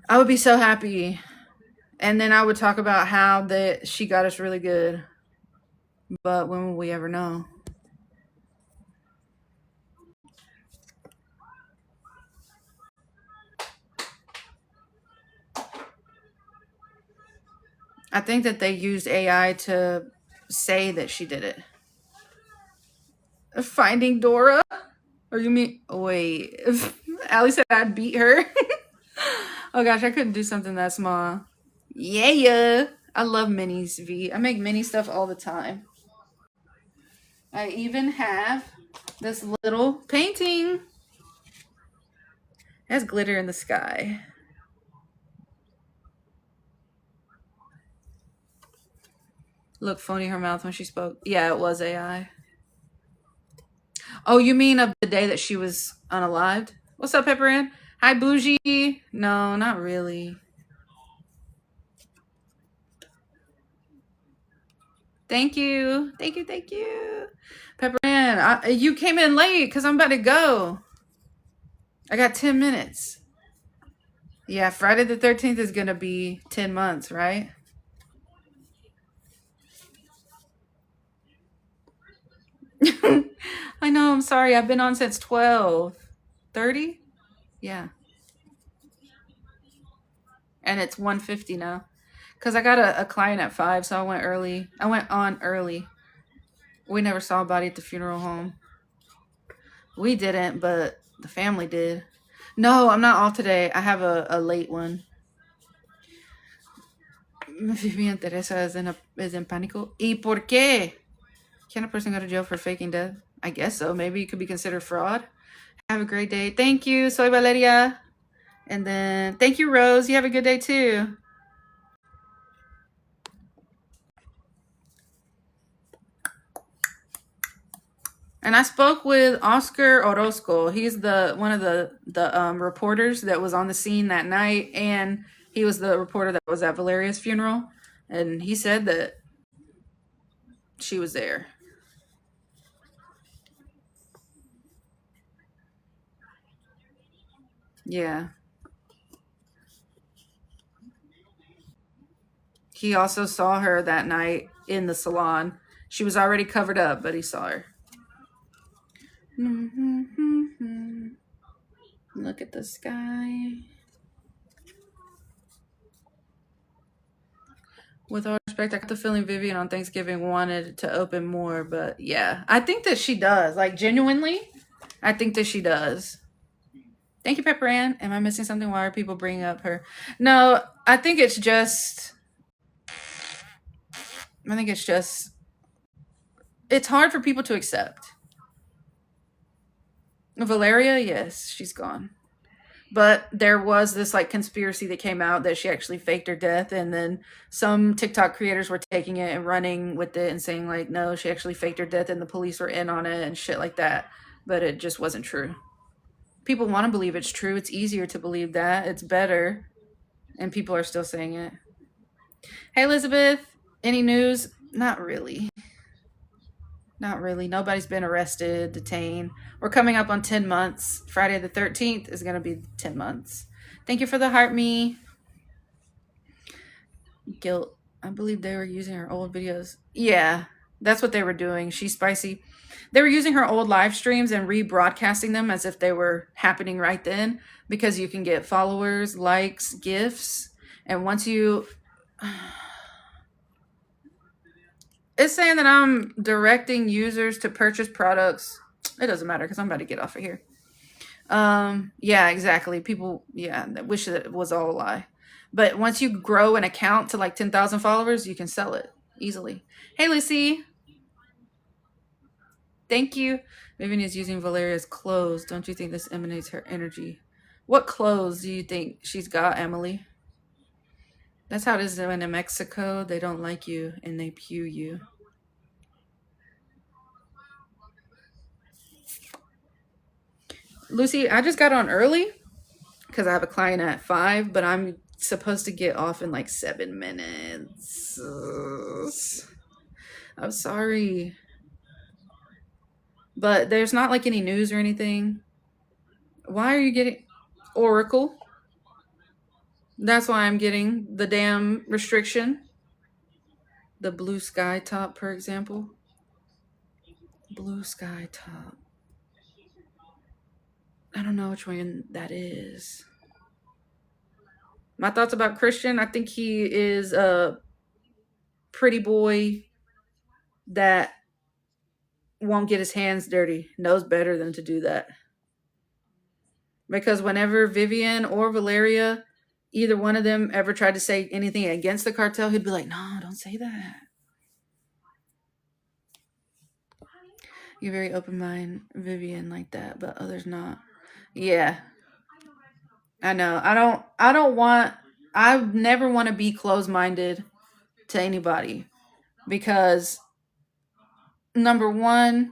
I would be so happy. And then I would talk about how that she got us really good. But when will we ever know? I think that they used AI to say that she did it. Finding Dora? Or you mean, wait. Allie said I'd beat her. Oh gosh, I couldn't do something that small. Yeah. I love minis, V. I make mini stuff all the time. I even have this little painting. It has glitter in the sky. Look, phony her mouth when she spoke. Yeah, it was AI. Oh, you mean of the day that she was unalived? What's up, Pepper Ann? Hi, Bougie. No, not really. Thank you. Thank you. Thank you. Pepper Ann, you came in late because I'm about to go. I got 10 minutes. Yeah, Friday the 13th is going to be 10 months, right? I know. I'm sorry. I've been on since 12:30. Yeah. And it's 1:50 now. Because I got a client at 5, so I went early. I went on early. We never saw a body at the funeral home. We didn't, but the family did. No, I'm not off today. I have a late one. Vivian Teresa is in pánico. ¿Y por qué? Can a person go to jail for faking death? I guess so. Maybe it could be considered fraud. Have a great day. Thank you. Soy Valeria. And then thank you, Rose. You have a good day too. And I spoke with Oscar Orozco. He's one of the reporters that was on the scene that night, and he was the reporter that was at Valeria's funeral. And he said that she was there. Yeah. He also saw her that night in the salon. She was already covered up, but he saw her. Look at the sky. With all respect, I got the feeling Vivian on Thanksgiving wanted to open more, but yeah, I think that she does. Like, genuinely, I think that she does. Thank you, Pepper Ann. Am I missing something? Why are people bringing up her? No, I think it's just. It's hard for people to accept. Valeria, yes, she's gone. But there was this like conspiracy that came out that she actually faked her death, and then some TikTok creators were taking it and running with it and saying like, no, she actually faked her death and the police were in on it and shit like that. But it just wasn't true. People want to believe it's true. It's easier to believe that. It's better. And people are still saying it. Hey, Elizabeth, any news? Not really. Not really. Nobody's been arrested, detained. We're coming up on 10 months. Friday the 13th is going to be 10 months. Thank you for the heart, me. Guilt. I believe they were using her old videos. Yeah, that's what they were doing. She's spicy. They were using her old live streams and rebroadcasting them as if they were happening right then, because you can get followers, likes, gifts. And once you... It's saying that I'm directing users to purchase products. It doesn't matter because I'm about to get off of here. Yeah, exactly. People, wish that it was all a lie. But once you grow an account to like 10,000 followers, you can sell it easily. Hey, Lucy. Thank you. Vivian is using Valeria's clothes. Don't you think this emanates her energy? What clothes do you think she's got, Emily? That's how it is when in Mexico, they don't like you and they pew you. Lucy, I just got on early because I have a client at 5, but I'm supposed to get off in like 7 minutes. I'm sorry. But there's not like any news or anything. Why are you getting Oracle? That's why I'm getting the damn restriction. The blue sky top, for example. Blue sky top. I don't know which one that is. My thoughts about Christian, I think he is pretty boy that won't get his hands dirty knows better than to do that. Because whenever Vivian or Valeria, either one of them ever tried to say anything against the cartel, he'd be like, no, don't say that. You're very open minded, Vivian, like that, but others not. Yeah, I know. I never want to be closed minded to anybody because number one,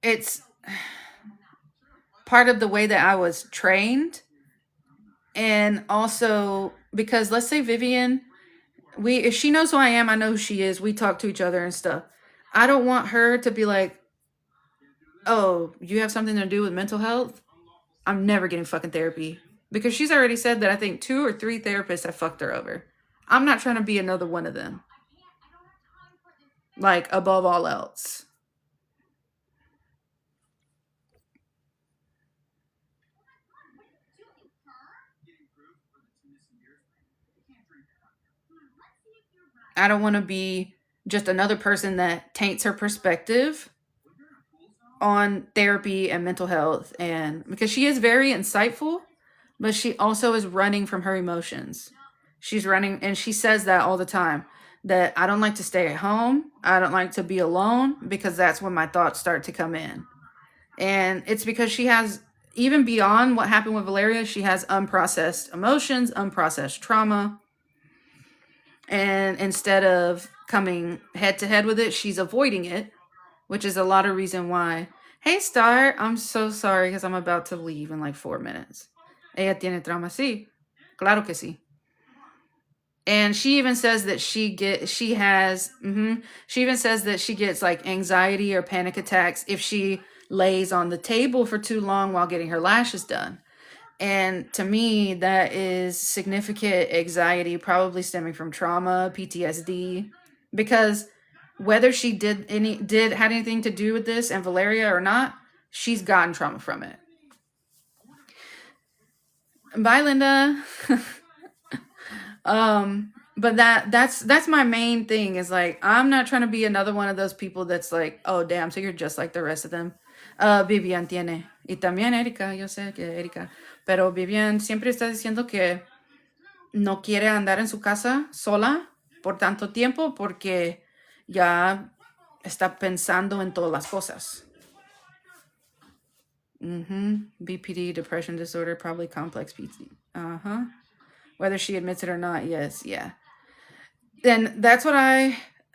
it's part of the way that I was trained. And also because let's say Vivian, if she knows who I am, I know who she is. We talk to each other and stuff. I don't want her to be like, oh, you have something to do with mental health? I'm never getting fucking therapy. Because she's already said that I think 2 or 3 therapists have fucked her over. I'm not trying to be another one of them. Like, above all else. I don't want to be just another person that taints her perspective on therapy and mental health. And because she is very insightful, but she also is running from her emotions. She's running, and she says that all the time, that I don't like to stay at home. I don't like to be alone because that's when my thoughts start to come in. And it's because she has, even beyond what happened with Valeria, she has unprocessed emotions, unprocessed trauma. And instead of coming head to head with it, she's avoiding it, which is a lot of reason why. Hey, Star, I'm so sorry because I'm about to leave in like 4 minutes. Ella tiene trauma, sí. Claro que sí. And she even says that she even says that she gets like anxiety or panic attacks if she lays on the table for too long while getting her lashes done. And to me, that is significant anxiety, probably stemming from trauma, PTSD, because whether she had anything to do with this and Valeria or not, she's gotten trauma from it. Bye, Linda. But that's my main thing is like, I'm not trying to be another one of those people that's like, oh damn, so you're just like the rest of them. Vivian tiene, y también Erika, yo sé que Erika, pero Vivian siempre está diciendo que no quiere andar en su casa sola por tanto tiempo porque ya está pensando en todas las cosas. BPD, depression disorder, probably complex PT. Whether she admits it or not, yes, yeah. Then that's what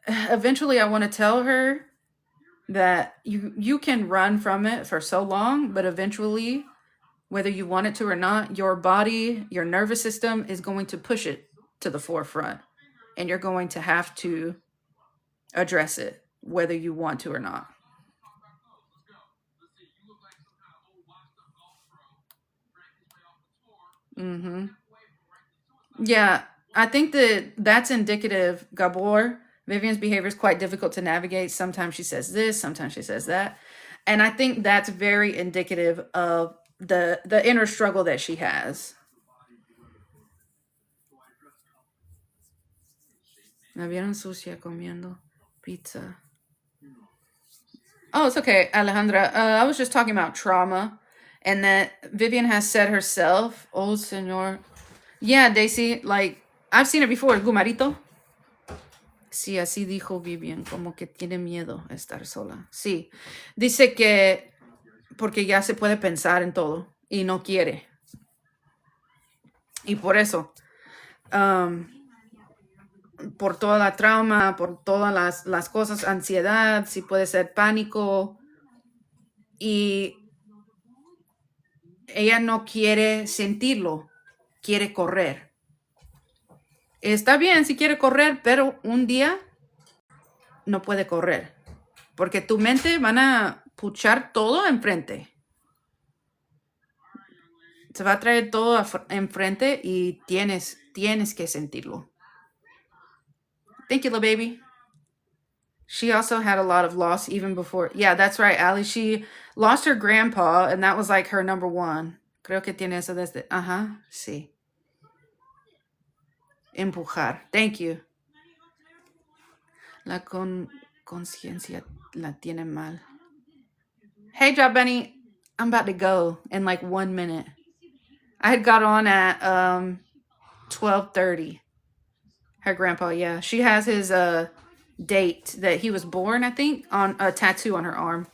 eventually I want to tell her, that you can run from it for so long, but eventually, whether you want it to or not, your body, your nervous system is going to push it to the forefront, and you're going to have to address it, whether you want to or not. Yeah, I think that's indicative, Gabor. Vivian's behavior is quite difficult to navigate. Sometimes she says this, sometimes she says that. And I think that's very indicative of the inner struggle that she has. Me vieron sucia comiendo pizza. Oh, it's okay, Alejandra. I was just talking about trauma, and that Vivian has said herself, oh, senor. Yeah, Daisy, like, I've seen it before, Gumarito. Sí, así dijo Vivian, como que tiene miedo a estar sola. Sí, dice que porque ya se puede pensar en todo y no quiere. Y por eso, por toda la trauma, por todas las cosas, ansiedad, sí puede ser pánico. Y ella no quiere sentirlo, quiere correr. Está bien si quiere correr, pero un día no puede correr. Porque tu mente van a puchar todo enfrente. Se va a traer todo enfrente y tienes que sentirlo. Thank you, little baby. She also had a lot of loss even before. Yeah, that's right, Allie. She lost her grandpa, and that was like her number one. Creo que tiene eso desde. Sí. Empujar. Thank you. La conciencia la tiene mal. Hey, Job Bunny. I'm about to go in like 1 minute. I had got on at 12:30. Her grandpa, yeah. She has his date that he was born, I think, on a tattoo on her arm.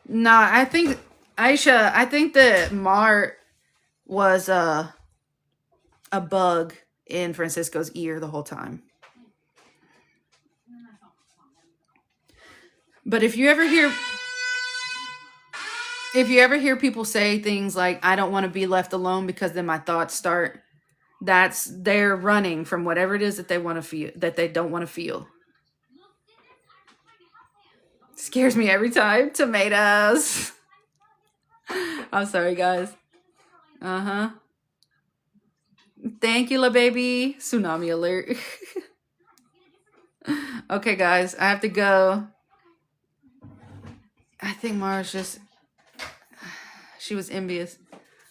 Nah, I think Aisha, I think that Mart was a bug in Francisco's ear the whole time. But if you ever hear people say things like, I don't want to be left alone because then my thoughts start, they're running from whatever it is that they want to feel, that they don't want to feel. Scares me every time. Tomatoes. I'm sorry, guys. Thank you, La Baby. Tsunami alert. Okay, guys, I have to go. I think Mara's just, she was envious.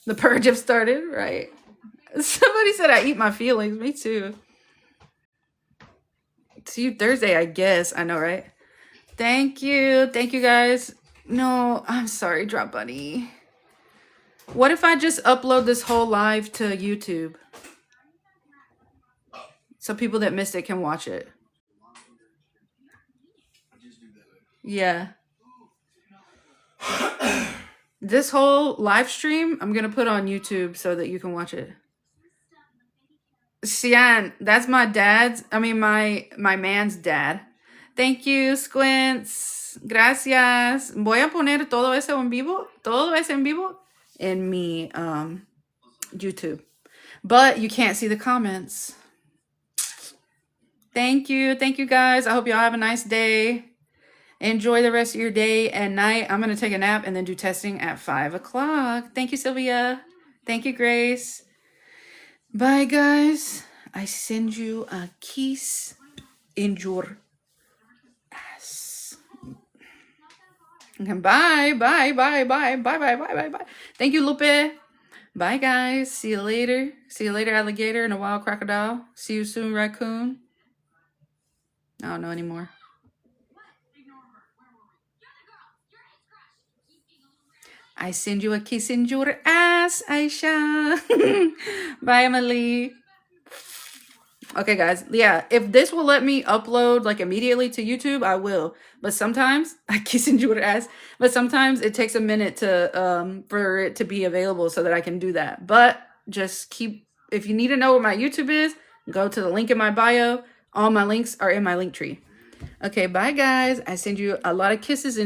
The purge have started, right? Somebody said I eat my feelings. Me too. See you Thursday, I guess. I know, right? Thank you. Thank you, guys. No, I'm sorry, Drop Bunny. What if I just upload this whole live to YouTube? So people that missed it can watch it. Yeah. This whole live stream, I'm going to put on YouTube so that you can watch it. Sian, that's my dad's, my man's dad. Thank you, Squints. Gracias. Voy a poner todo eso en vivo en mi YouTube. But you can't see the comments. Thank you. Thank you, guys. I hope y'all have a nice day. Enjoy the rest of your day and night. I'm going to take a nap and then do testing at 5 o'clock. Thank you, Sylvia. Thank you, Grace. Bye, guys. I send you a kiss in your ass. Okay, bye. Thank you, Lupe. Bye, guys. See you later. See you later, alligator and a wild crocodile. See you soon, raccoon. I don't know anymore. I send you a kiss in your ass, Aisha. Bye, Emily. Okay, guys. Yeah, if this will let me upload like immediately to YouTube, I will. But sometimes I kiss in your ass. But sometimes it takes a minute to for it to be available so that I can do that. But just keep, if you need to know what my YouTube is, go to the link in my bio. All my links are in my link tree. Okay, bye, guys. I send you a lot of kisses in